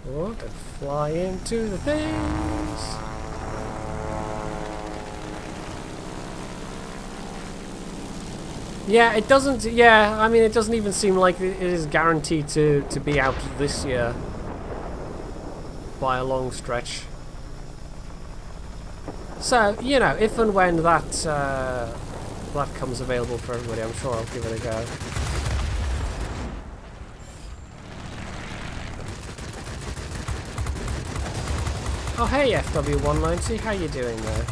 Oh, don't fly into the things. Yeah, it doesn't. Yeah, I mean, it doesn't even seem like it is guaranteed to be out this year by a long stretch. So, you know, if and when that that comes available for everybody, I'm sure I'll give it a go. Oh, hey, FW190, how you doing there?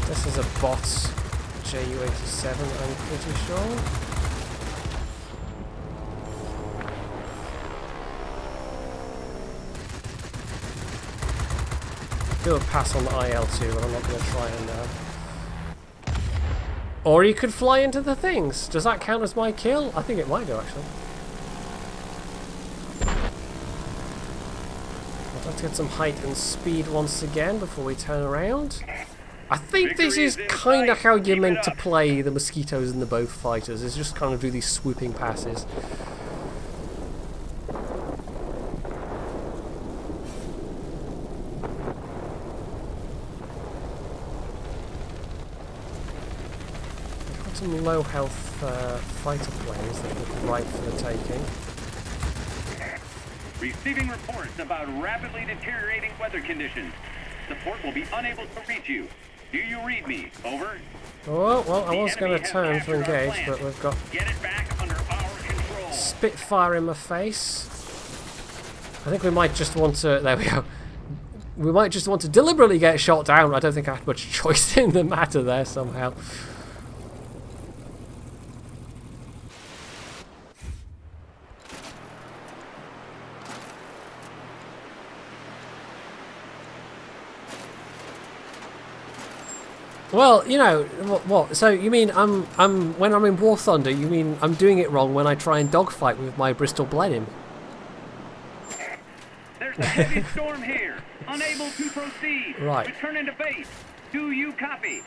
This is a bot JU-87, I'm pretty sure. Do a pass on the IL-2, but I'm not going to try and Or you could fly into the things. Does that count as my kill? I think it might do, actually. I'd like to get some height and speed once again before we turn around. I think this is kind of how you're meant to play the mosquitoes and the bow fighters, is just kind of do these swooping passes. We've got some low health fighter planes that look ripe for the taking. Receiving reports about rapidly deteriorating weather conditions. Support will be unable to reach you. Do you read me? Over. Oh, well, I was going to turn to engage, but we've got Get it back under our control. Spitfire in my face. I think we might just want to... There we go. We might just want to deliberately get shot down. I don't think I had much choice in the matter there somehow. Well, you know what? So you mean when I'm in War Thunder, you mean I'm doing it wrong when I try and dogfight with my Bristol Blenheim? There's a heavy storm here. Unable to proceed. Right. Return into base. Do you copy?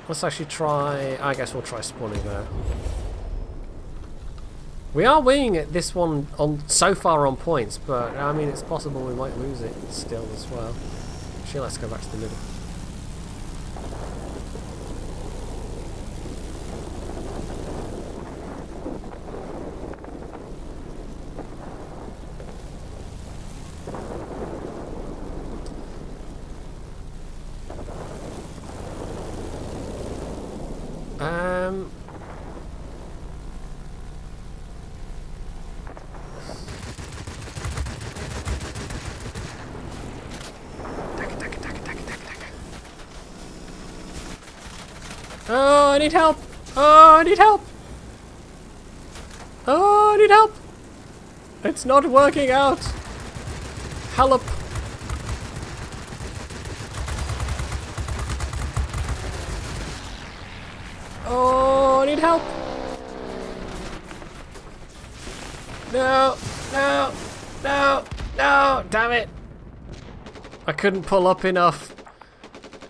Let's actually try. I guess we'll try spawning there. We are winning at this one on so far on points, but I mean it's possible we might lose it still as well. Actually, let's go back to the middle. Oh, I need help! Oh, I need help! Oh, I need help! It's not working out! Help! Oh, I need help! No! No! No! No! Damn it! I couldn't pull up enough.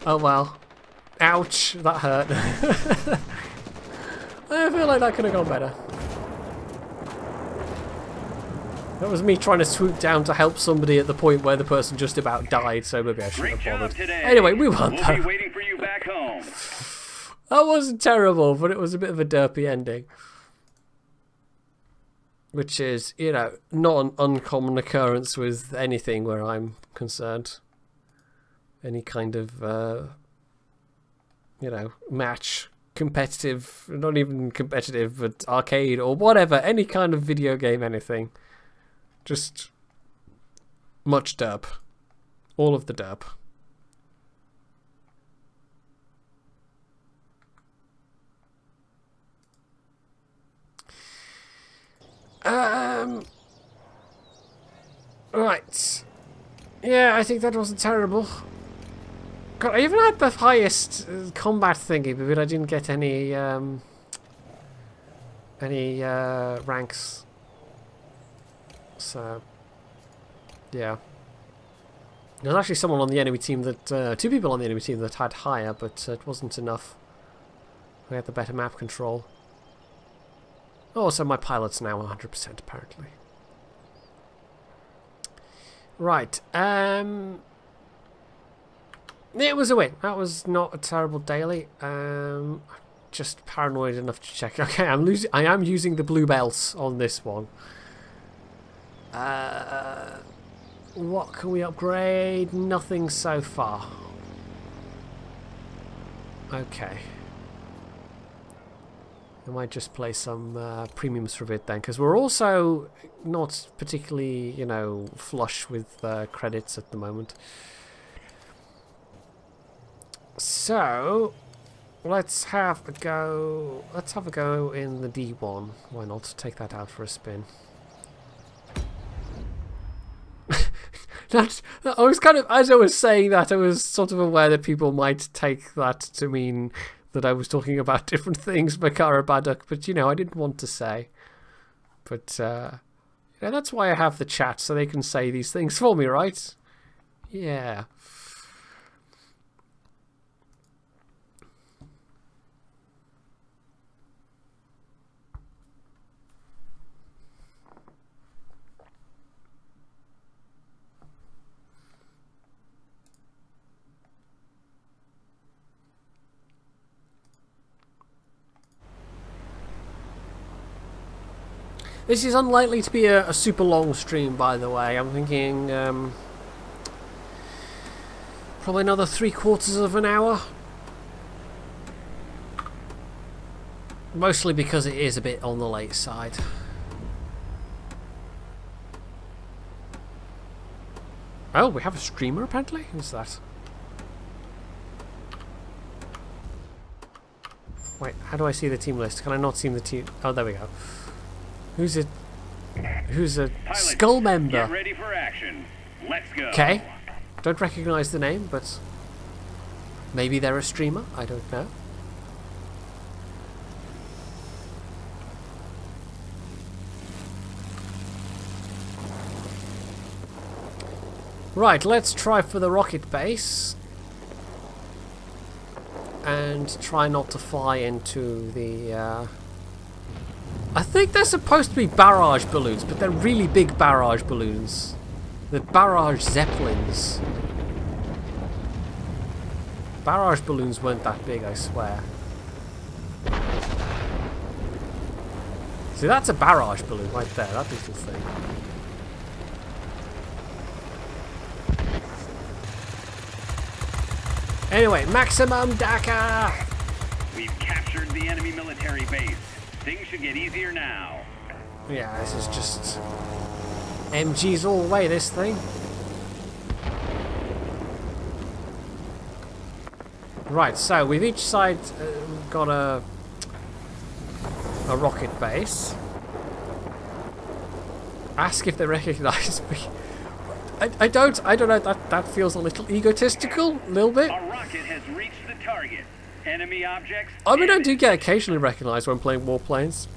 Oh well. Ouch, that hurt. I feel like that could have gone better. That was me trying to swoop down to help somebody at the point where the person just about died, so maybe I shouldn't have bothered. Anyway, we won though. We'll be waiting for you back home. That wasn't terrible, but it was a bit of a derpy ending. Which is, you know, not an uncommon occurrence with anything where I'm concerned. Any kind of... you know, match, competitive, not even competitive, but arcade or whatever, any kind of video game, anything. Just much derp. All of the derp. Right. Yeah, I think that wasn't terrible. God, I even had the highest combat thingy, but I didn't get any ranks. So, yeah. There's actually someone on the enemy team that, two people on the enemy team that had higher, but it wasn't enough. We had the better map control. Oh, so my pilot's now 100% apparently. Right, it was a win. That was not a terrible daily. Just paranoid enough to check. Okay, I am using the blue belts on this one. What can we upgrade? Nothing so far. Okay. I might just play some premiums for a bit then, because we're also not particularly, you know, flush with credits at the moment. So let's have a go. Let's have a go in the D1. Why not take that out for a spin? I was kind of, as I was saying that, I was sort of aware that people might take that to mean that I was talking about different things, Makara Baduk, but you know, I didn't want to say. But yeah, that's why I have the chat, so they can say these things for me, right? Yeah. This is unlikely to be a super long stream, by the way. I'm thinking probably another 3/4 of an hour. Mostly because it is a bit on the late side. Oh, we have a streamer apparently? Who's that? Wait, how do I see the team list? Can I not see the team? Oh, there we go. Who's a Pilot, skull member? Get ready for action. Let's go. Okay. Don't recognise the name, but maybe they're a streamer. I don't know. Right, let's try for the rocket base. And try not to fly into the... I think they're supposed to be barrage balloons, but they're really big barrage balloons. They're barrage zeppelins. Barrage balloons weren't that big, I swear. See, that's a barrage balloon right there, that little thing. Anyway, maximum DACA! We've captured the enemy military base. Things should get easier now. Yeah, this is just MGs all the way, this thing. Right, so we've each side got a rocket base. Ask if they recognise me. I don't know, that feels a little egotistical, a little bit. A rocket has reached the target. Enemy objects. I mean, I do get occasionally recognised when playing Warplanes.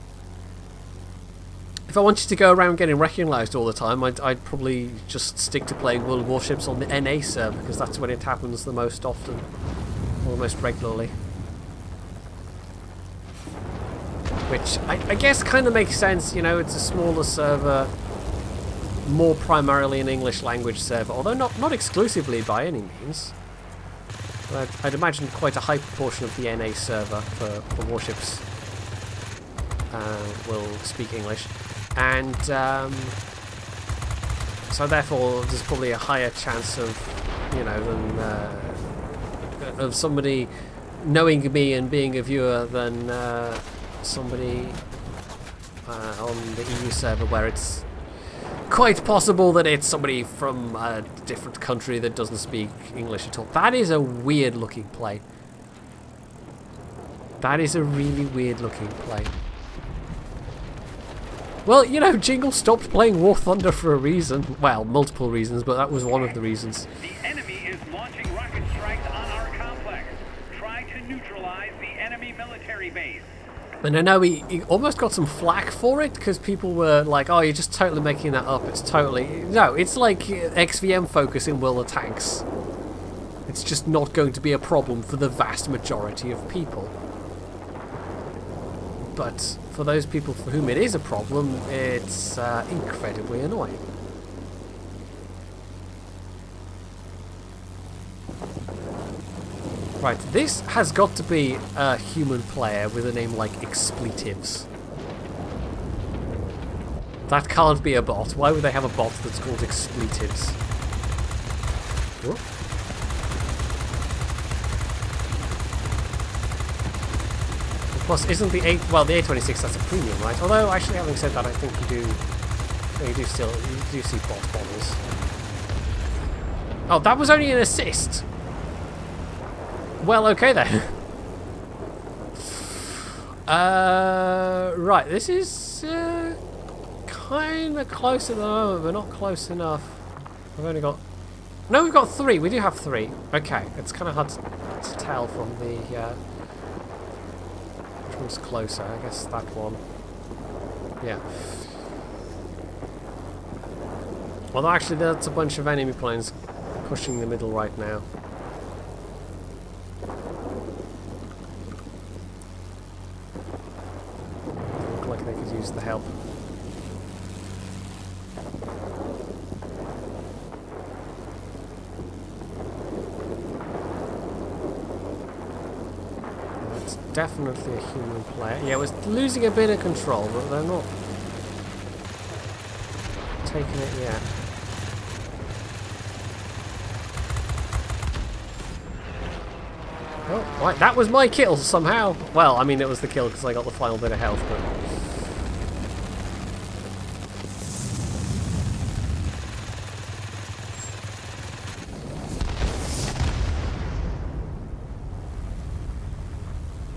If I wanted to go around getting recognised all the time, I'd probably just stick to playing World Warships on the NA server, because that's when it happens the most often, or the most regularly. Which I guess kind of makes sense, you know, it's a smaller server, more primarily an English language server, although not exclusively by any means. I'd imagine quite a high proportion of the NA server for warships will speak English, and so therefore there's probably a higher chance of, you know, than of somebody knowing me and being a viewer than somebody on the EU server, where it's quite possible that it's somebody from a different country that doesn't speak English at all. That is a weird looking play. That is a really weird looking play. Well, you know, Jingle stopped playing War Thunder for a reason. Well, multiple reasons, but that was one of the reasons. The enemy is launching rocket strikes on our complex. Try to neutralize the enemy military base. And I know he almost got some flack for it, because people were like, oh, you're just totally making that up. It's totally... No, it's like XVM focus in World of Tanks. It's just not going to be a problem for the vast majority of people. But for those people for whom it is a problem, it's incredibly annoying. Right, this has got to be a human player with a name like Expletives. That can't be a bot. Why would they have a bot that's called Expletives? Whoop. Plus, isn't the the A26, that's a premium, right? Although, actually, having said that, I think you do see bot models. Oh, that was only an assist. Well, okay then. Right, this is kind of close at the moment, but not close enough. We've only got... No, we've got 3. We do have 3. Okay, it's kind of hard to tell from the... which one's closer? I guess that one. Yeah. Although actually that's a bunch of enemy planes pushing the middle right now. Look like they could use the help. It's definitely a human player. Yeah, it was losing a bit of control, but they're not taken it yet. Oh, right, that was my kill somehow. Well, I mean, it was the kill because I got the final bit of health, but...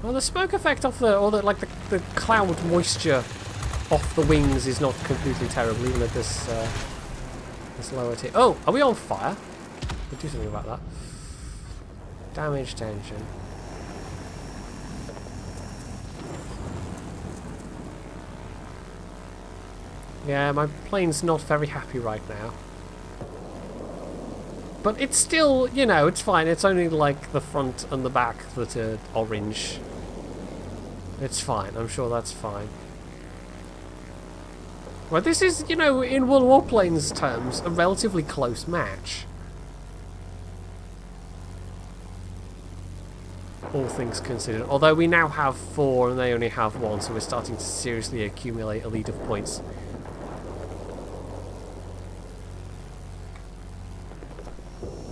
Well, the smoke effect off the, or the, like the cloud moisture off the wings is not completely terrible, even at this this lower tier. Oh, are we on fire? We'll do something about that. Damage tension. Yeah, my plane's not very happy right now. But it's still, you know, it's fine. It's only like the front and the back that are orange. It's fine. I'm sure that's fine. Well, this is, you know, in World Warplanes terms, a relatively close match. All things considered. Although we now have 4 and they only have 1, so we're starting to seriously accumulate a lead of points.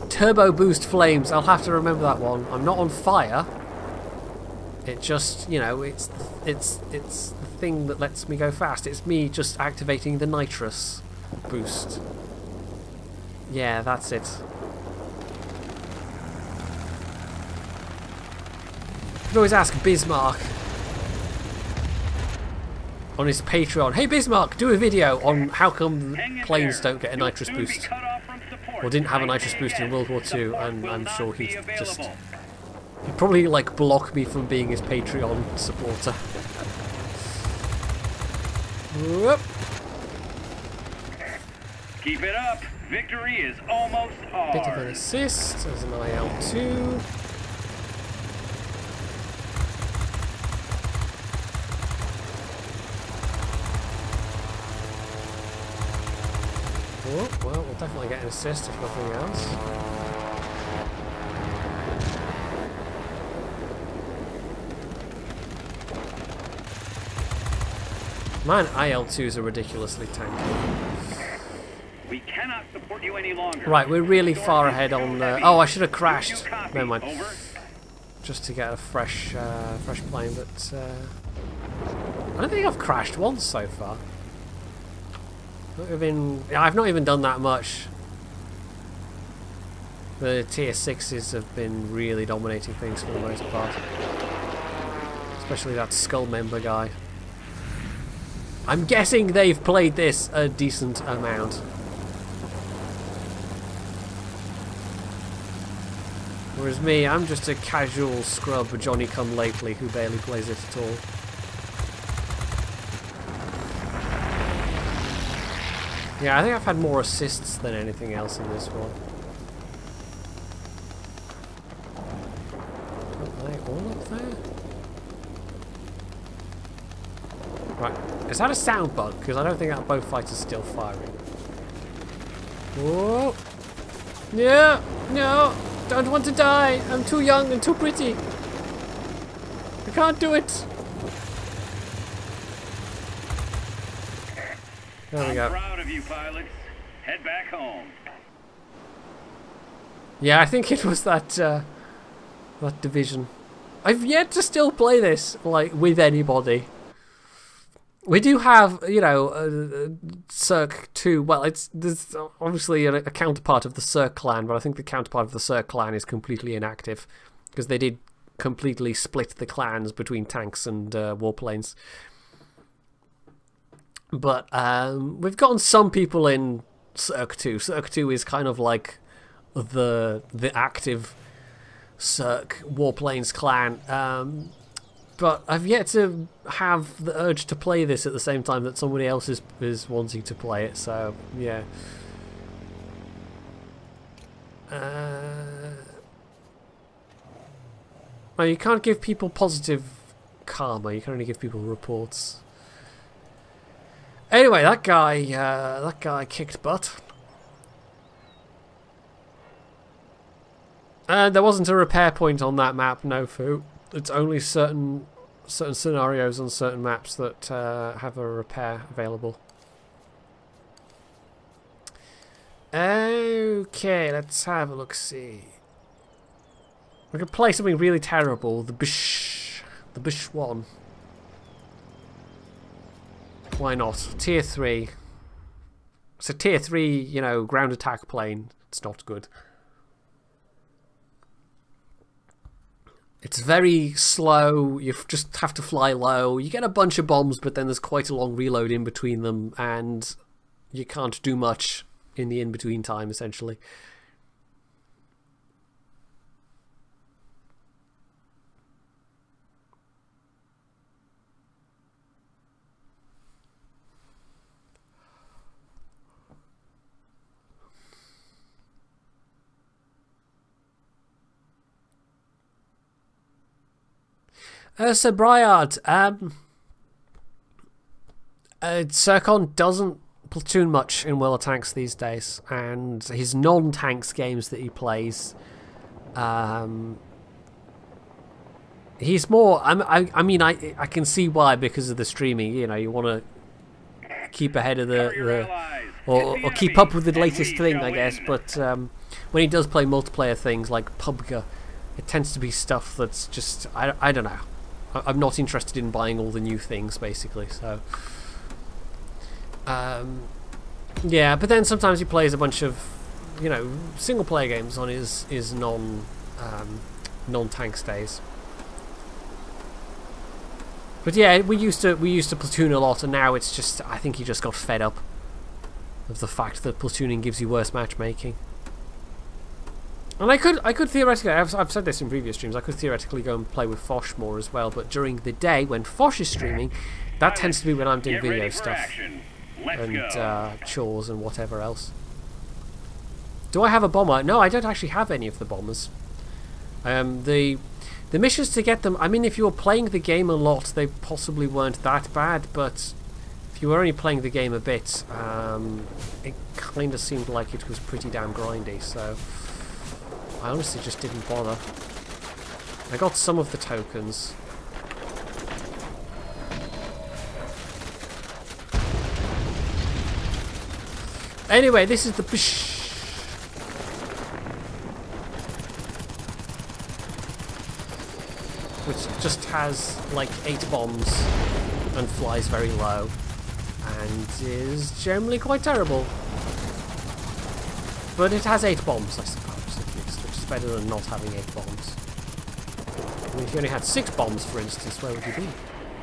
Turbo boost flames. I'll have to remember that one. I'm not on fire. It just, you know, it's the thing that lets me go fast. It's me just activating the nitrous boost. Yeah, that's it. You can always ask Bismarck on his Patreon. Hey Bismarck, do a video on how come planes don't get a nitrous boost. Or didn't have a nitrous boost in World War II, and I'm sure he'd just... He'd probably, like, block me from being his Patreon supporter. Whoop. Keep it up. Victory is almost ours. Bit of an assist as an IL-2. Oh, well, we'll definitely get an assist if nothing else. Man, IL-2s are ridiculously tanky. We cannot support you any longer. Right, we're really far ahead on... oh, I should have crashed. Never mind. Just to get a fresh plane, but... I don't think I've crashed once so far. I've not even done that much. The tier 6s have been really dominating things for the most part. Especially that skull member guy. I'm guessing they've played this a decent amount. Whereas me, I'm just a casual scrub Johnny-come-lately who barely plays it at all. Yeah, I think I've had more assists than anything else in this one. Are they all up there? Right, is that a sound bug? Because I don't think that both fighters still firing. Whoa! No! No! Don't want to die! I'm too young and too pretty! I can't do it! There we go. I'm proud of you, pilots. Head back home. Yeah, I think it was that that division. I've yet to still play this like with anybody. We do have, you know, Cirque 2. Well, there's obviously a counterpart of the Cirque clan, but I think the counterpart of the Cirque clan is completely inactive because they did completely split the clans between tanks and warplanes. But we've gotten some people in Cirque 2. Cirque 2 is kind of like the active Cirque Warplanes clan. But I've yet to have the urge to play this at the same time that somebody else is wanting to play it. So yeah. Well, you can't give people positive karma. You can only give people reports. Anyway, that guy kicked butt. And there wasn't a repair point on that map, no foo. It's only certain scenarios on certain maps that have a repair available. Okay, let's have a look-see. We could play something really terrible. The Bish 1. Why not? Tier 3. It's a tier 3, you know, ground attack plane. It's not good. It's very slow. You just have to fly low. You get a bunch of bombs, but then there's quite a long reload in between them, and you can't do much in the in-between time, essentially. So Briard, Zircon doesn't platoon much in World of Tanks these days, and his non-tanks games that he plays, he's more. I mean, I can see why, because of the streaming. You know, you want to keep ahead of the or keep up with the latest thing, I guess. But when he does play multiplayer things like PUBG, it tends to be stuff that's just I don't know. I'm not interested in buying all the new things, basically. So, yeah. But then sometimes he plays a bunch of, you know, single-player games on his non-tanks days. But yeah, we used to platoon a lot, and now it's just, I think he just got fed up of the fact that platooning gives you worse matchmaking. And I could theoretically, I've said this in previous streams, I could theoretically go and play with Fosh more as well, but during the day, when Fosh is streaming, that tends to be when I'm doing video stuff and chores and whatever else. Do I have a bomber? No, I don't actually have any of the bombers. The missions to get them, I mean, if you were playing the game a lot, they possibly weren't that bad, but if you were only playing the game a bit, it kind of seemed like it was pretty damn grindy, so I honestly just didn't bother. I got some of the tokens. Anyway, this is the Bish. Which just has like 8 bombs and flies very low and is generally quite terrible. But it has 8 bombs, I suppose, which is better than not having 8 bombs. I mean, if you only had 6 bombs, for instance, where would you be?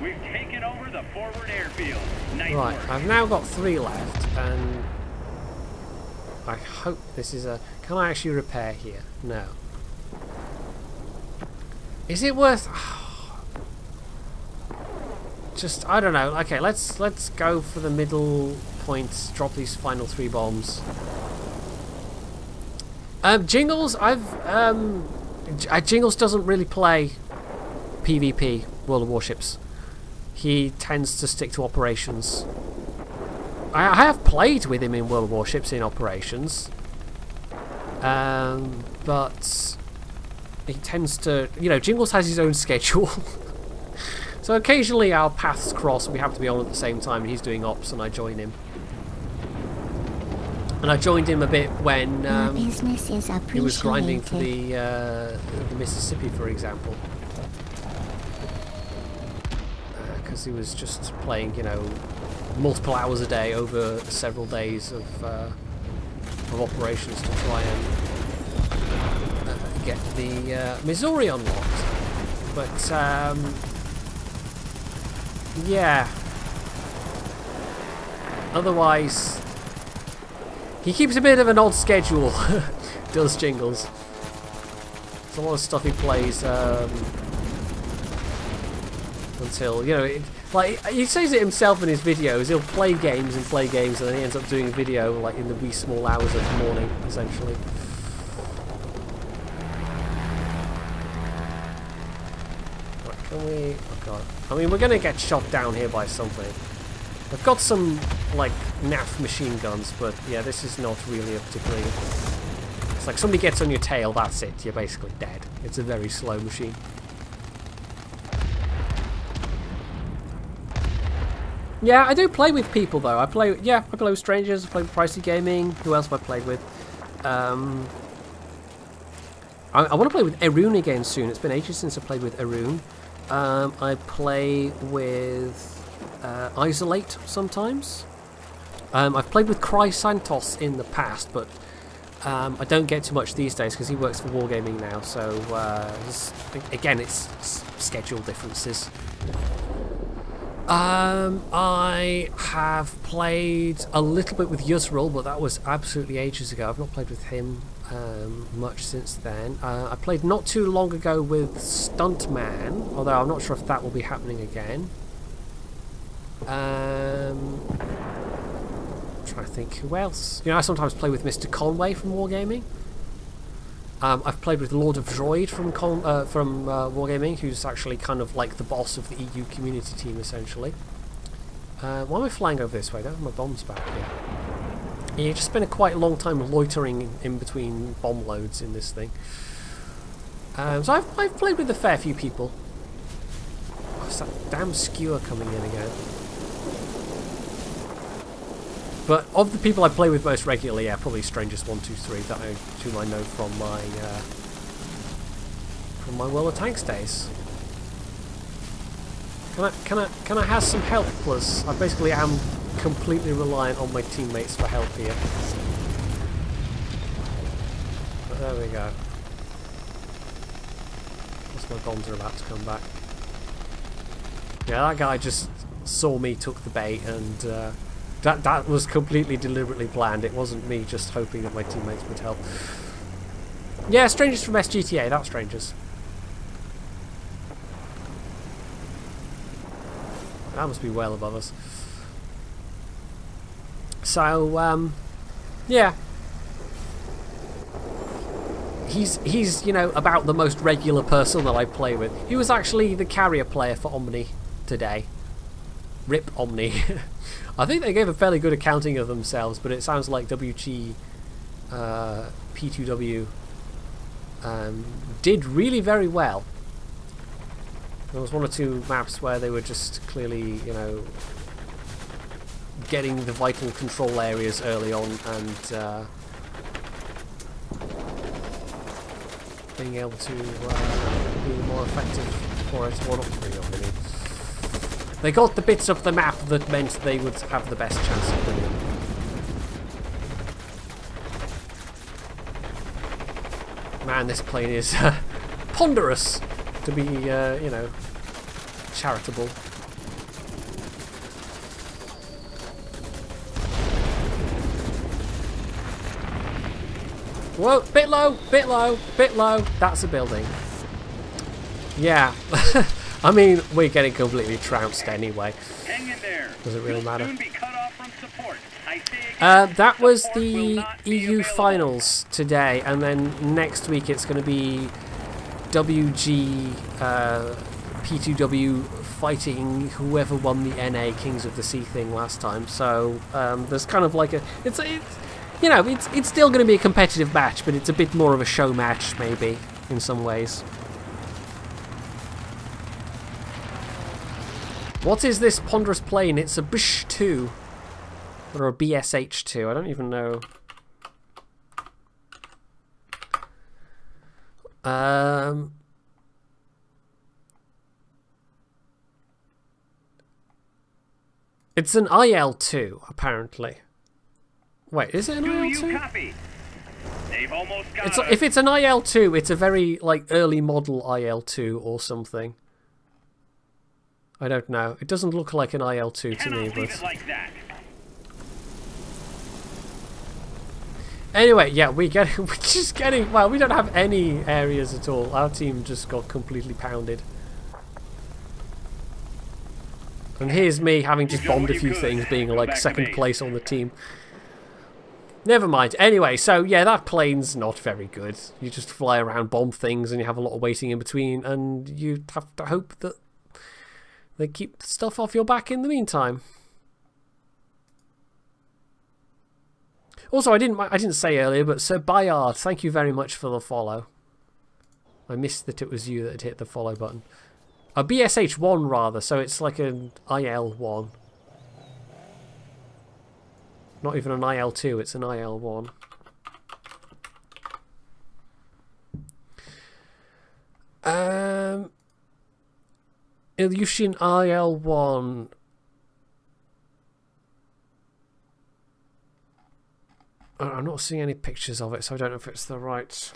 We've taken over the forward airfield. Nice right, work. I've now got 3 left, and I hope this is a... Can I actually repair here? No. Is it worth... Just, I don't know. Okay, let's go for the middle points, drop these final 3 bombs. Jingles, Jingles doesn't really play PvP, World of Warships. He tends to stick to operations. I have played with him in World of Warships in operations, but he tends to, you know, Jingles has his own schedule. So occasionally our paths cross and we have to be on at the same time, and he's doing ops and I join him. And I joined him a bit when he was grinding for the Mississippi, for example. Because he was just playing, you know, multiple hours a day over several days of operations to try and get the Missouri unlocked. But yeah. Otherwise, he keeps a bit of an odd schedule. Does Jingles? There's a lot of stuff he plays until, you know, like he says it himself in his videos. He'll play games, and then he ends up doing a video like in the wee small hours of the morning, essentially. Right, can we? Oh god! I mean, we're gonna get shot down here by something. I've got some like NAF machine guns, but yeah, this is not really a particularly. It's like somebody gets on your tail, that's it. You're basically dead. It's a very slow machine. Yeah, I do play with people though. I play with strangers. I play with Pricey Gaming. Who else have I played with? I want to play with Arun again soon. It's been ages since I played with Arun. I play with Isolate sometimes. I've played with Cry Santos in the past, but I don't get too much these days because he works for Wargaming now. So again, it's schedule differences. I have played a little bit with Yusril, but that was absolutely ages ago. I've not played with him much since then. I played not too long ago with Stuntman, although I'm not sure if that will be happening again. Trying to think who else. You know, I sometimes play with Mr. Conway from Wargaming. I've played with Lord of Droid from Wargaming, who's actually kind of like the boss of the EU community team, essentially. Why am I flying over this way? I don't have my bombs back yet. Yeah, just spent a quite long time loitering in between bomb loads in this thing. So I've played with a fair few people. Oh, it's that damn skewer coming in again. But of the people I play with most regularly, yeah, probably Strangers123, that whom I know from my World of Tanks days. Can I have some help, plus? I basically am completely reliant on my teammates for help here. But there we go. Guess my bombs are about to come back. Yeah, that guy just saw me, took the bait, and that was completely deliberately planned. It wasn't me just hoping that my teammates would help. Yeah, Strangers from SGTA, that's Strangers. That must be well above us. So, yeah. He's, you know, about the most regular person that I play with. He was actually the carrier player for Omni today. RIP Omni. I think they gave a fairly good accounting of themselves, but it sounds like WG P2W did really very well. There was one or two maps where they were just clearly, you know, getting the vital control areas early on and being able to be more effective for it. Well, not three of them. They got the bits of the map that meant they would have the best chance of winning. Man, this plane is ponderous to be, you know, charitable. Whoa, bit low, bit low, bit low. That's a building. Yeah. I mean, we're getting completely trounced anyway. Hang in there. Does it really matter? Soon be cut off from support. I say again, that was support will the not be EU available. finals today, and then next week it's going to be WG P2W fighting whoever won the NA Kings of the Sea thing last time. So there's kind of like a it's you know, it's still going to be a competitive match, but it's a bit more of a show match maybe in some ways. What is this ponderous plane? It's a BSH-2 or a BSH-2. I don't even know. It's an IL-2 apparently. Wait, is it an IL-2? They've almost got It's if it's an IL-2, it's a very like early model IL-2 or something. I don't know. It doesn't look like an IL-2 to me, but like that. anyway, yeah, we're just getting. Well, we don't have any areas at all. Our team just got completely pounded. And here's me having just bombed a few things, being like second place on the team. Never mind. Anyway, so yeah, that plane's not very good. You just fly around, bomb things, and you have a lot of waiting in between, and you have to hope that they keep stuff off your back in the meantime. Also, I didn't say earlier, but Sir Bayard, thank you very much for the follow. I missed that it was you that had hit the follow button. A BSH1 rather, so it's like an IL1. Not even an IL-2, it's an IL-1. Ilyushin IL-1. I'm not seeing any pictures of it, so I don't know if it's the right...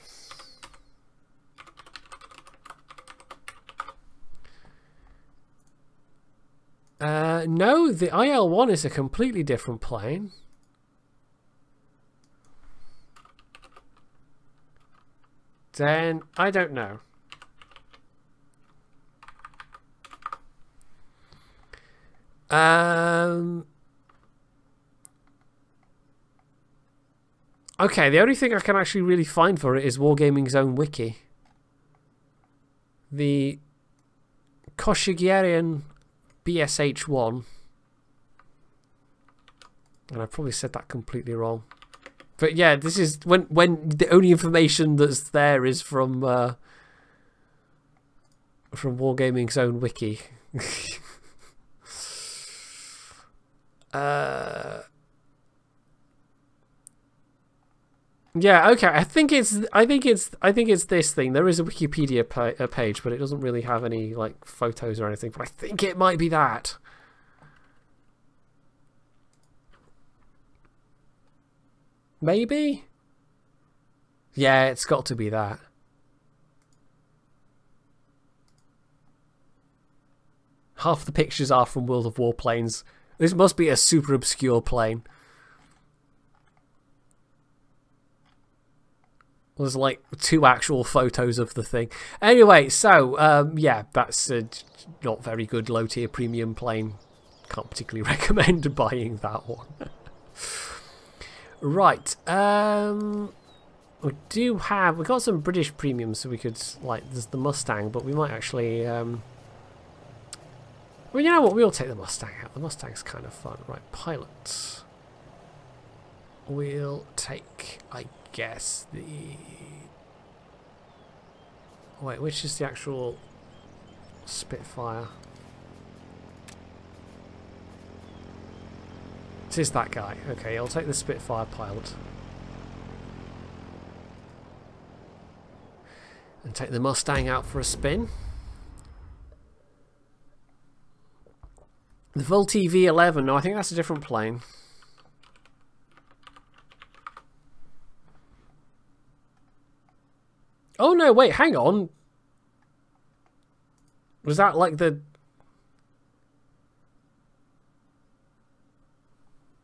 No, the IL-1 is a completely different plane. Then, I don't know. Okay, the only thing I can actually really find for it is Wargaming's own wiki. The Koshigerian BSH-1. And I probably said that completely wrong. But yeah, this is when the only information that's there is from Wargaming's own wiki. Yeah, okay. I think it's this thing. There is a Wikipedia page, but it doesn't really have any like photos or anything. But I think it might be that. Maybe? Yeah, it's got to be that. Half the pictures are from World of Warplanes. This must be a super obscure plane. There's like 2 actual photos of the thing. Anyway, so, yeah, that's a not very good low-tier premium plane. Can't particularly recommend buying that one. Right, we've got some British premiums, so we could, like, there's the Mustang, but we might actually, well, you know what, we'll take the Mustang out. The Mustang's kind of fun. Right, pilots. We'll take, I guess, the... Wait, which is the actual Spitfire? It is that guy. Okay, I'll take the Spitfire pilot. And take the Mustang out for a spin. The Vultee V11, no, I think that's a different plane. Oh no, wait, hang on. Was that like the...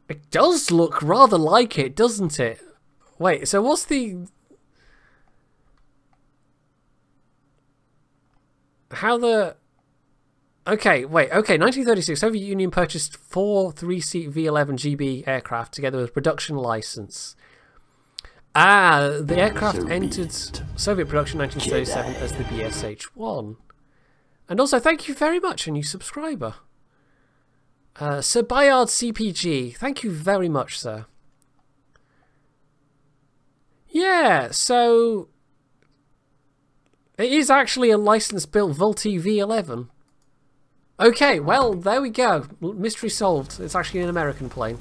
It does look rather like it, doesn't it? Wait, so what's the... How the... Okay, wait, okay, 1936, Soviet Union purchased 4 3-seat V11 GB aircraft together with production license. Ah, the aircraft entered Soviet production in 1937 as the BSH-1. And also, thank you very much, a new subscriber. Sir Bayard CPG, thank you very much, sir. Yeah, so... It is actually a license-built Vultee V11. Okay, well, there we go. Mystery solved. It's actually an American plane.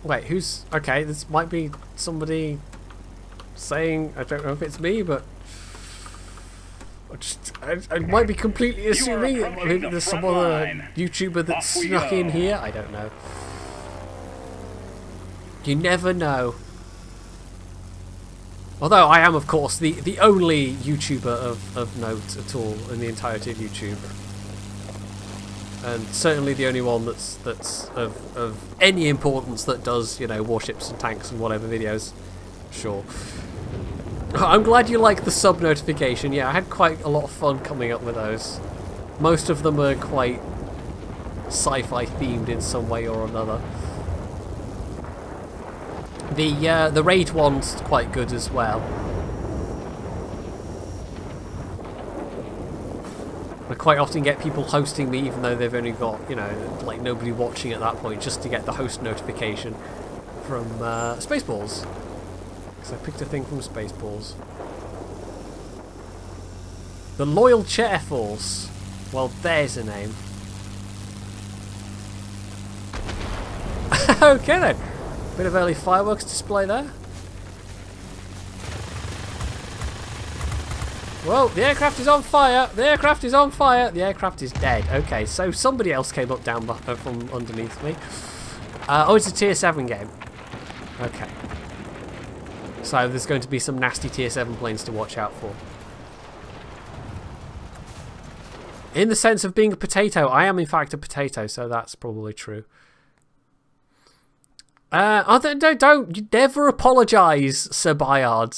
Wait, who's... Okay, this might be somebody saying... I don't know if it's me, but... I might be completely assuming maybe there's some other YouTuber that snuck in here. I don't know. You never know. Although I am, of course, the only YouTuber of note at all in the entirety of YouTube. And certainly the only one that's of any importance that does, you know, warships and tanks and whatever videos. Sure. I'm glad you like the sub notification. Yeah, I had quite a lot of fun coming up with those. Most of them are quite sci-fi themed in some way or another. The raid one's quite good as well. I quite often get people hosting me even though they've only got, you know, like nobody watching at that point, just to get the host notification from Spaceballs. Because I picked a thing from Spaceballs. The Loyal Chair Force. Well, there's a name. Okay then. Bit of early fireworks display there. Whoa, the aircraft is on fire! The aircraft is on fire! The aircraft is dead. Okay, so somebody else came up down from underneath me. Oh, it's a tier 7 game. Okay. So there's going to be some nasty tier 7 planes to watch out for. In the sense of being a potato, I am in fact a potato, so that's probably true. Don't you never apologise, Sir Bayard.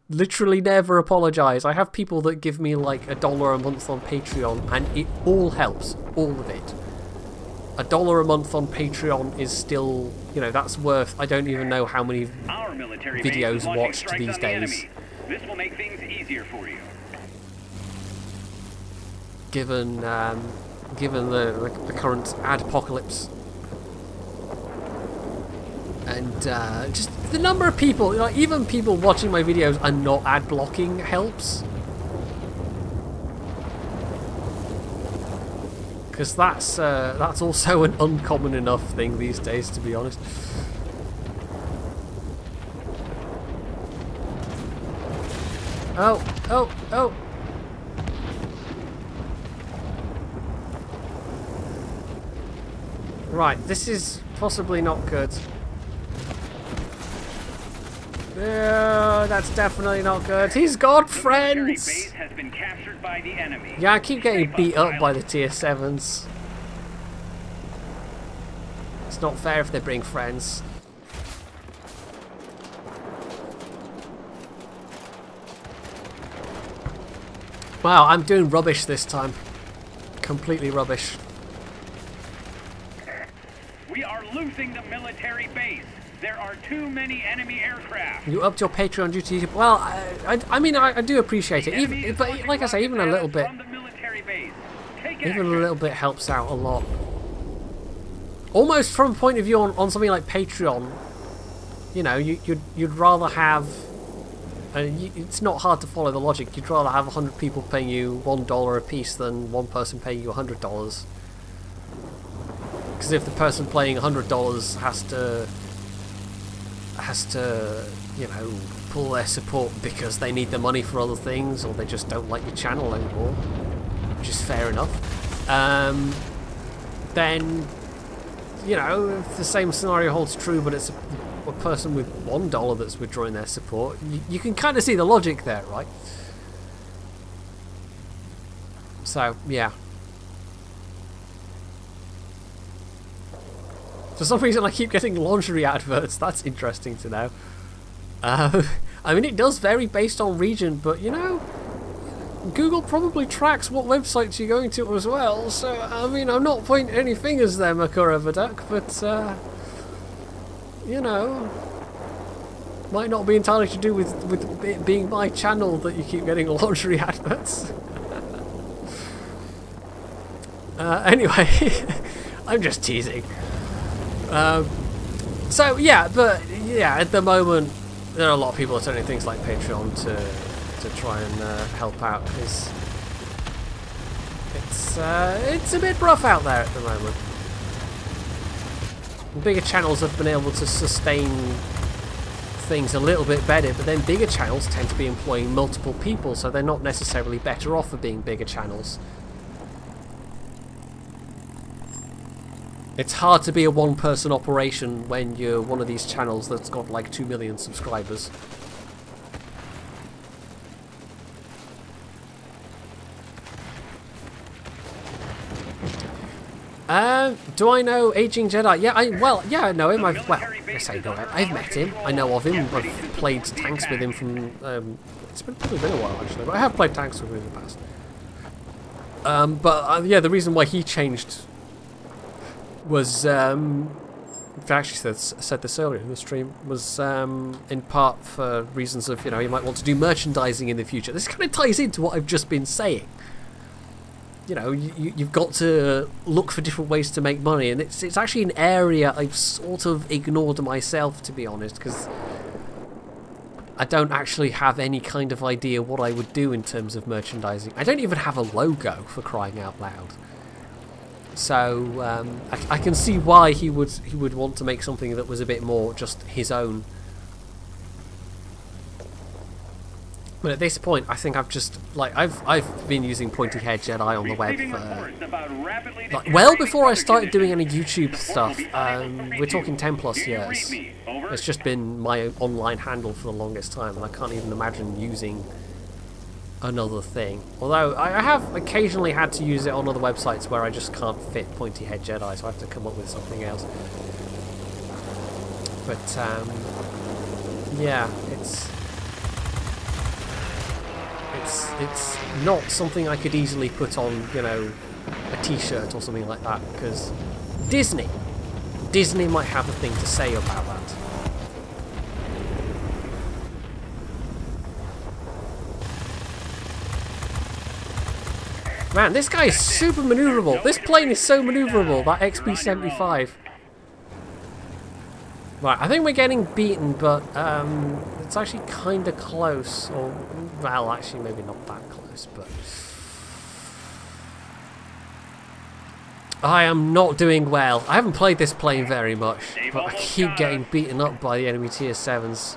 Literally never apologise. I have people that give me like $1 a month on Patreon, and it all helps. All of it. $1 a month on Patreon is still, you know, that's worth, I don't even know how many videos watched these days. This will make things easier for you. Given given the current adpocalypse. And just the number of people, like, even people watching my videos and not ad blocking helps. Because that's also an uncommon enough thing these days, to be honest. Oh, oh, oh. Right, this is possibly not good. Yeah, that's definitely not good. He's got friends! Base has been captured by the enemy. Yeah, I keep getting beat up by the tier 7s. It's not fair if they bring friends. Wow, I'm doing rubbish this time. Completely rubbish. We are losing the military base. There are too many enemy aircraft. You upped your Patreon due to... Well, I mean, I do appreciate it. Even, but like I say, even a little bit... Even a little bit helps out a lot. Almost from a point of view on something like Patreon, you know, you'd rather have... it's not hard to follow the logic. You'd rather have 100 people paying you $1 a piece than one person paying you $100. Because if the person paying $100 has to, you know, pull their support because they need the money for other things, or they just don't like your channel anymore, which is fair enough, then, you know, if the same scenario holds true, but it's a person with $1 that's withdrawing their support, you can kind of see the logic there, right? So, yeah. For some reason I keep getting lingerie adverts. That's interesting to know. I mean, it does vary based on region, but you know, Google probably tracks what websites you're going to as well, so I mean, I'm not pointing any fingers there, Makura Vadak, but you know, might not be entirely to do with it being my channel that you keep getting lingerie adverts. Anyway, I'm just teasing. So yeah, but yeah, at the moment there are a lot of people attending things like Patreon to try and help out, because it's a bit rough out there at the moment. Bigger channels have been able to sustain things a little bit better, but then bigger channels tend to be employing multiple people, so they're not necessarily better off for being bigger channels. It's hard to be a one-person operation when you're one of these channels that's got like 2 million subscribers. Do I know Aging Jedi? Yeah, I know him. I say no, I've met him. I know of him. I've played tanks with him from. It's probably been a while actually, but I have played tanks with him in the past. Yeah, the reason why he changed was, I actually said this earlier in the stream, was in part for reasons of, you know, you might want to do merchandising in the future. This kind of ties into what I've just been saying. You know, you've got to look for different ways to make money, and it's actually an area I've sort of ignored myself, to be honest, because I don't actually have any kind of idea what I would do in terms of merchandising. I don't even have a logo, for crying out loud. So I can see why he would want to make something that was a bit more just his own. But at this point, I think I've just I've been using PointyHairedJedi on the web for well before I started doing any YouTube stuff. We're talking 10+ years. It's just been my online handle for the longest time, and I can't even imagine using another thing. Although I have occasionally had to use it on other websites where I just can't fit PointyHairedJedi, so I have to come up with something else. But yeah, it's not something I could easily put on, you know, a t-shirt or something like that, because Disney might have a thing to say about that. Man, this guy is super maneuverable. This plane is so maneuverable, that XB-75. Right, I think we're getting beaten, but it's actually kind of close. Or, well, actually, maybe not that close, but... I am not doing well. I haven't played this plane very much, but I keep getting beaten up by the enemy tier 7s.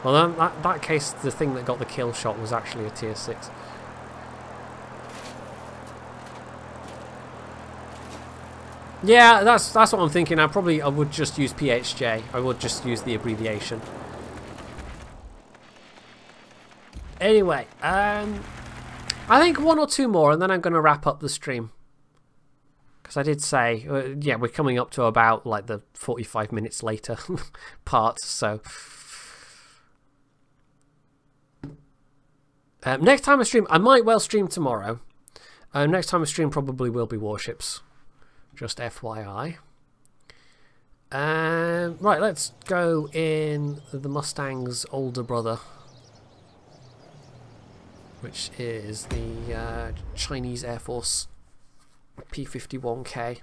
Well, in that case, the thing that got the kill shot was actually a tier 6. Yeah, that's what I'm thinking. I would just use PHJ. I would just use the abbreviation. Anyway, I think one or two more, and then I'm going to wrap up the stream. Because I did say, yeah, we're coming up to about like the 45 minutes later part. So next time I stream, I might well stream tomorrow. Next time I stream probably will be Warships. Just FYI. Right, let's go in the Mustang's older brother, which is the Chinese Air Force P-51K.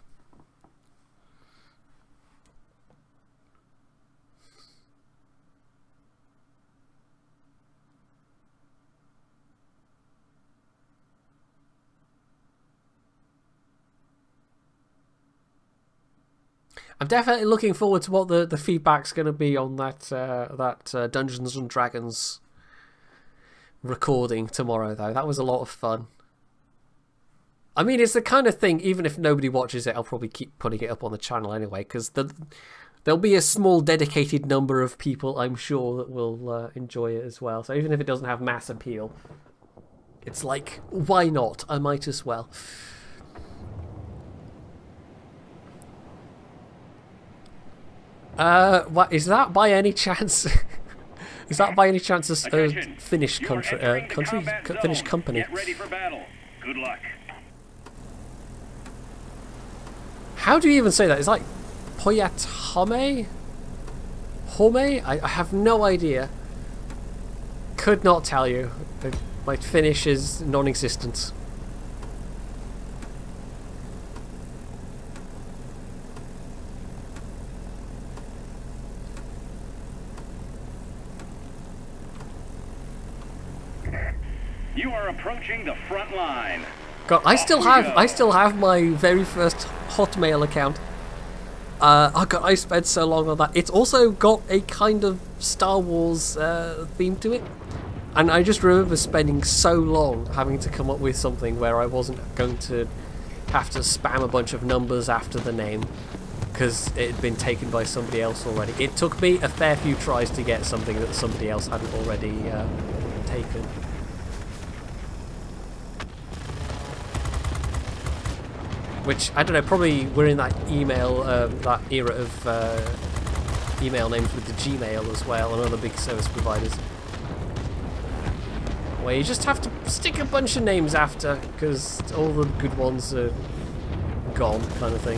I'm definitely looking forward to what the feedback's going to be on that Dungeons and Dragons recording tomorrow, though. That was a lot of fun. I mean, it's the kind of thing, even if nobody watches it, I'll probably keep putting it up on the channel anyway, because there'll be a small dedicated number of people, I'm sure, that will enjoy it as well. So even if it doesn't have mass appeal, it's like, why not? I might as well. What is that by any chance? Is that by any chance a Finnish Finnish company? Get ready for battle. Good luck. How do you even say that? It's like PointyHairedJedi? Home? I have no idea. Could not tell you. My Finnish is non-existent. You are approaching the front line. God, I still have my very first Hotmail account. Oh God, I spent so long on that. It's also got a kind of Star Wars theme to it, and I just remember spending so long having to come up with something where I wasn't going to have to spam a bunch of numbers after the name because it had been taken by somebody else already. It took me a fair few tries to get something that somebody else hadn't already taken. Which, I don't know, probably we're in that email, that era of email names with the Gmail as well, and other big service providers. Where you just have to stick a bunch of names after, because all the good ones are gone, kind of thing.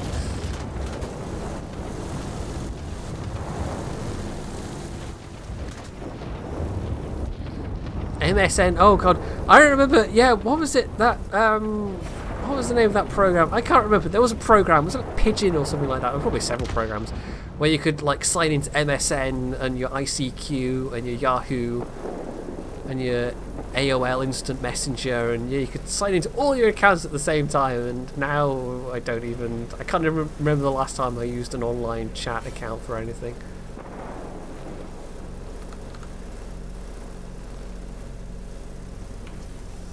MSN, oh God, I don't remember, yeah, what was it, that, what was the name of that program? I can't remember. There was a program, was it like Pigeon or something like that? There were probably several programs where you could like sign into MSN and your ICQ and your Yahoo and your AOL Instant Messenger, and yeah, you could sign into all your accounts at the same time. And now I can't even remember the last time I used an online chat account for anything.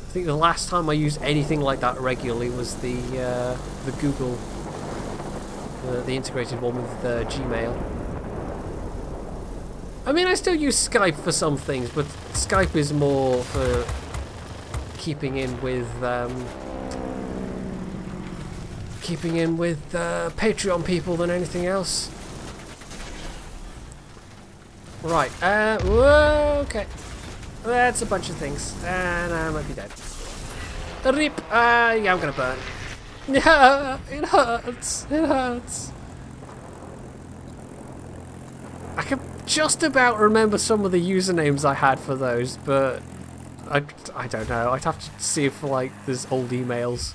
I think the last time I used anything like that regularly was the Google, the integrated one with Gmail. I mean, I still use Skype for some things, but Skype is more for keeping in with Patreon people than anything else. Right. Whoa, okay. That's a bunch of things, and I might be dead. Rip. Yeah, I'm gonna burn. Yeah, it hurts. It hurts. I can just about remember some of the usernames I had for those, but I don't know. I'd have to see if like there's old emails.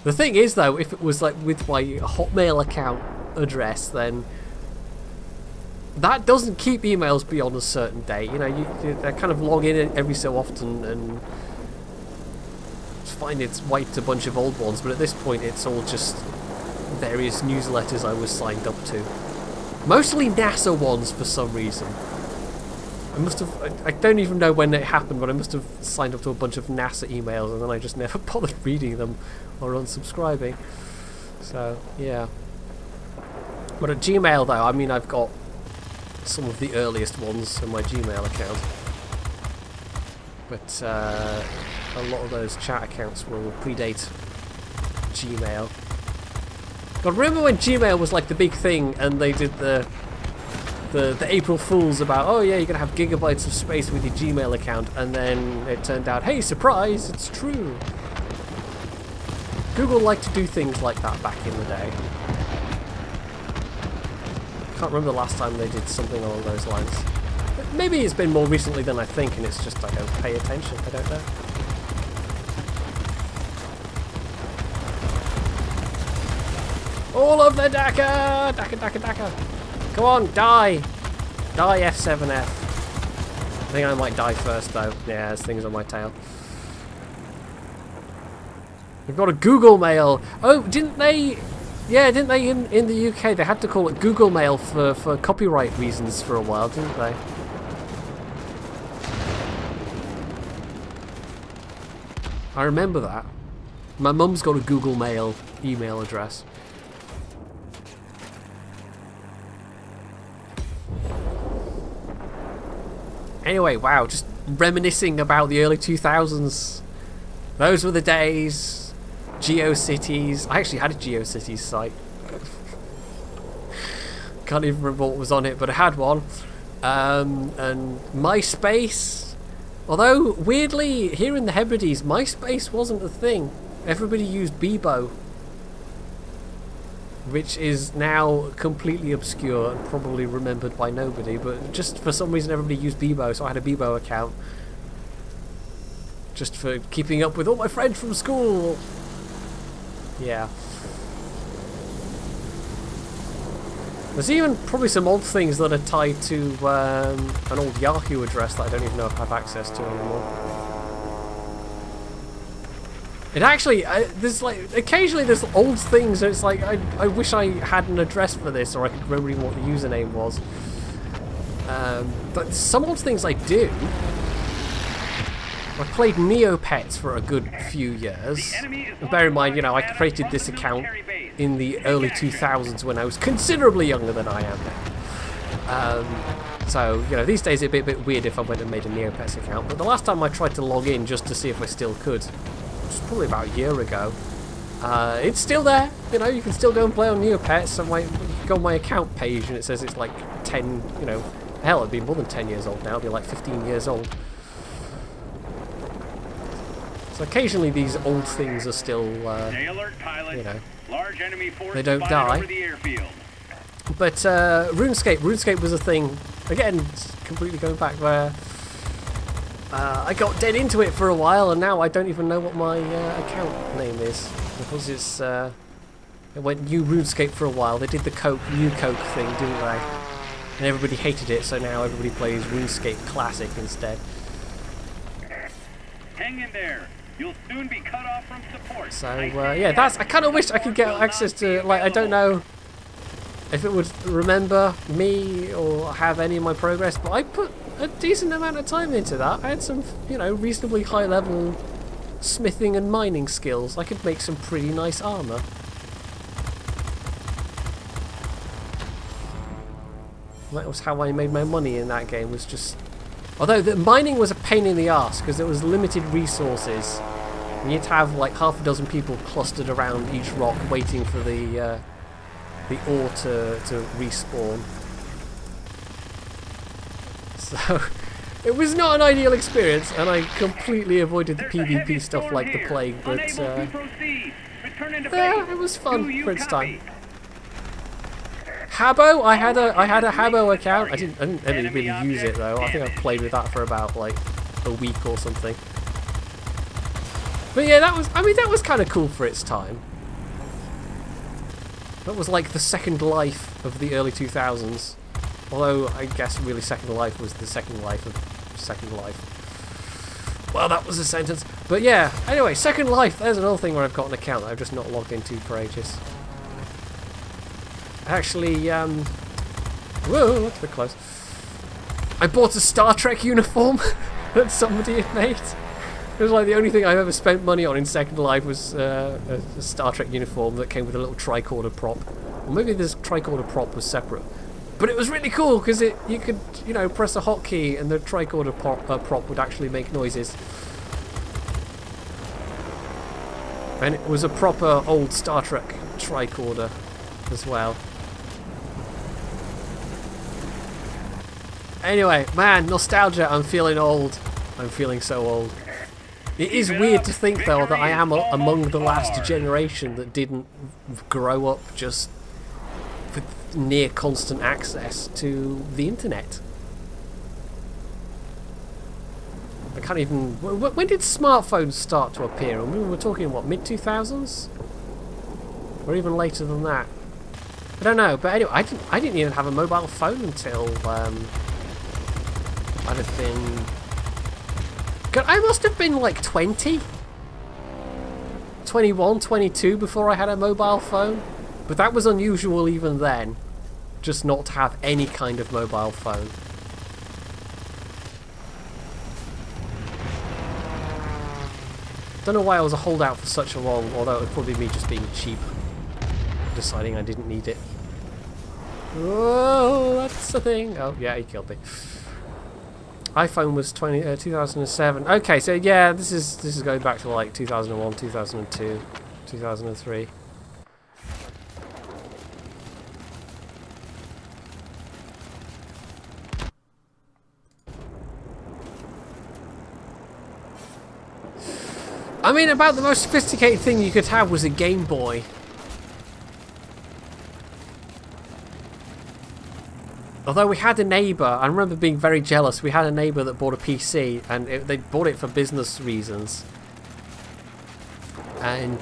The thing is though, if it was like with my Hotmail account address, then that doesn't keep emails beyond a certain date. You know, you kind of log in every so often and find it's wiped a bunch of old ones, but at this point it's all just various newsletters I was signed up to. Mostly NASA ones for some reason. I don't even know when it happened, but I must have signed up to a bunch of NASA emails and then I just never bothered reading them or unsubscribing. So, yeah. But at Gmail though, I mean, I've got some of the earliest ones in my Gmail account. But a lot of those chat accounts will predate Gmail. God, remember when Gmail was like the big thing and they did the April Fools about, oh yeah, you're gonna have gigabytes of space with your Gmail account, and then it turned out, hey, surprise, it's true. Google liked to do things like that back in the day. Can't remember the last time they did something along those lines. But maybe it's been more recently than I think, and it's just I don't pay attention. I don't know. All of the Daka! Daka! Come on, die! Die, F7F. I think I might die first, though. Yeah, there's things on my tail. We've got a Google Mail. Oh, didn't they... Yeah, didn't they in the UK, they had to call it Google Mail for copyright reasons for a while, didn't they? I remember that. My mum's got a Google Mail email address. Anyway, wow, just reminiscing about the early 2000s. Those were the days. GeoCities. I actually had a GeoCities site. Can't even remember what was on it, but I had one. And MySpace. Although, weirdly, here in the Hebrides, MySpace wasn't a thing. Everybody used Bebo, which is now completely obscure and probably remembered by nobody, but just for some reason everybody used Bebo, so I had a Bebo account. Just for keeping up with all my friends from school. Yeah. There's even probably some old things that are tied to an old Yahoo address that I don't even know if I have access to anymore. It actually, there's like, occasionally there's old things and it's like, I wish I had an address for this or I could remember even what the username was. But some old things I do. I played Neopets for a good few years. And bear in mind, you know, I created this account in the early 2000s when I was considerably younger than I am now. So, you know, these days it'd be a bit weird if I went and made a Neopets account. But the last time I tried to log in just to see if I still could, which was probably about a year ago, it's still there. You know, you can still go and play on Neopets. And you can go on my account page and it says it's like 10, you know, hell, it'd be more than 10 years old now. It'd be like 15 years old. So occasionally these old things are still, you know, they don't die. But RuneScape was a thing, again, completely going back where I got dead into it for a while and now I don't even know what my account name is because it's It went New RuneScape for a while. They did the New Coke thing, didn't they? And everybody hated it, so now everybody plays RuneScape Classic instead. Hang in there. You'll soon be cut off from support. So yeah, I kind of wish I could get access to, like, I don't know if it would remember me or have any of my progress, but I put a decent amount of time into that. I had some, you know, reasonably high level smithing and mining skills. I could make some pretty nice armor. That was how I made my money in that game, was just... Although the mining was a pain in the arse because there was limited resources. And you had to have like half a dozen people clustered around each rock waiting for the ore to respawn. So it was not an ideal experience, and I completely avoided the PvP stuff like the plague, but yeah, it was fun for its time. Habbo, I had a Habbo account. I didn't really use it though. I think I played with that for about like a week or something. But yeah, that was kind of cool for its time. That was like the Second Life of the early 2000s. Although I guess really Second Life was the Second Life of Second Life. Well, that was a sentence. But yeah, anyway, Second Life. There's another thing where I've got an account that I've just not logged into for ages. Actually, whoa, that's a bit close. I bought a Star Trek uniform that somebody had made. It was like the only thing I've ever spent money on in Second Life was a Star Trek uniform that came with a little tricorder prop. Or maybe this tricorder prop was separate. But it was really cool because you could, you know, press a hotkey and the tricorder prop would actually make noises. And it was a proper old Star Trek tricorder as well. Anyway, man, nostalgia, I'm feeling old. I'm feeling so old. It is weird to think, though, that I am among the last generation that didn't grow up just with near constant access to the internet. I can't even... When did smartphones start to appear? I mean, we're talking, what, mid-2000s? Or even later than that? I don't know, but anyway, I didn't even have a mobile phone until... I'd have been... God, I must have been like 20? 21, 22 before I had a mobile phone. But that was unusual even then. Just not to have any kind of mobile phone. Don't know why I was a holdout for such a long, although it would probably be me just being cheap. Deciding I didn't need it. Oh, that's the thing. Oh, yeah, he killed me. iPhone was 2007. Okay, so yeah, this is going back to like 2001, 2002, 2003. I mean, about the most sophisticated thing you could have was a Game Boy. Although we had a neighbour, I remember being very jealous, we had a neighbour that bought a PC, and they bought it for business reasons. And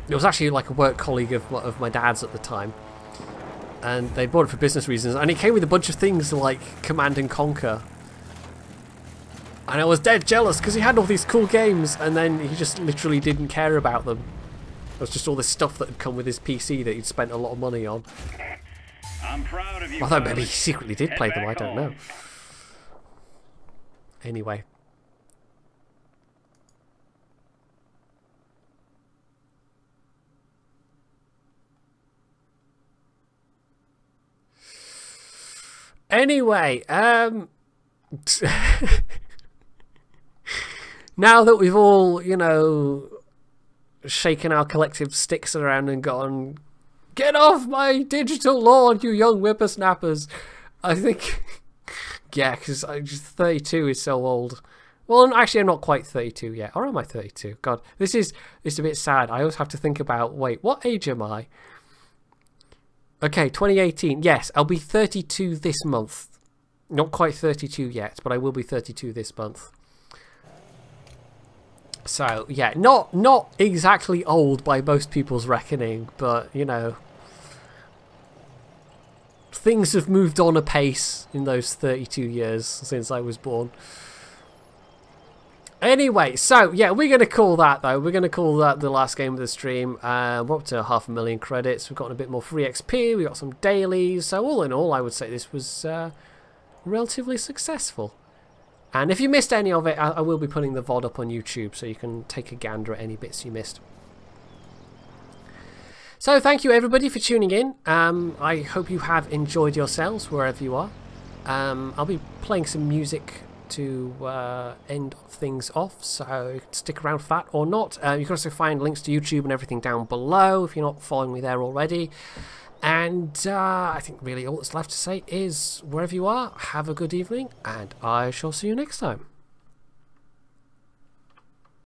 it was actually like a work colleague of my dad's at the time. And they bought it for business reasons, and it came with a bunch of things like Command and Conquer. And I was dead jealous, because he had all these cool games, and then he just literally didn't care about them. It was just all this stuff that had come with his PC that he'd spent a lot of money on. I'm proud of you. Although maybe he secretly did play them, I don't know. Anyway. Anyway, now that we've all, you know, shaken our collective sticks around and gone, get off my digital lawn, you young whippersnappers. I think, yeah, because 32 is so old. Well, actually, I'm not quite 32 yet. Or am I 32? God, it's a bit sad. I always have to think about, wait, what age am I? Okay, 2018. Yes, I'll be 32 this month. Not quite 32 yet, but I will be 32 this month. So yeah, not exactly old by most people's reckoning, but you know, things have moved on apace in those 32 years since I was born. Anyway, so yeah, we're going to call that though. We're going to call that the last game of the stream. We're up to 500,000 credits. We've gotten a bit more free XP. We got some dailies. So all in all, I would say this was relatively successful. And if you missed any of it, I will be putting the VOD up on YouTube, so you can take a gander at any bits you missed. So thank you everybody for tuning in. I hope you have enjoyed yourselves wherever you are. I'll be playing some music to end things off, so you can stick around for that or not. You can also find links to YouTube and everything down below if you're not following me there already. And I think really all that's left to say is, wherever you are, have a good evening, and I shall see you next time.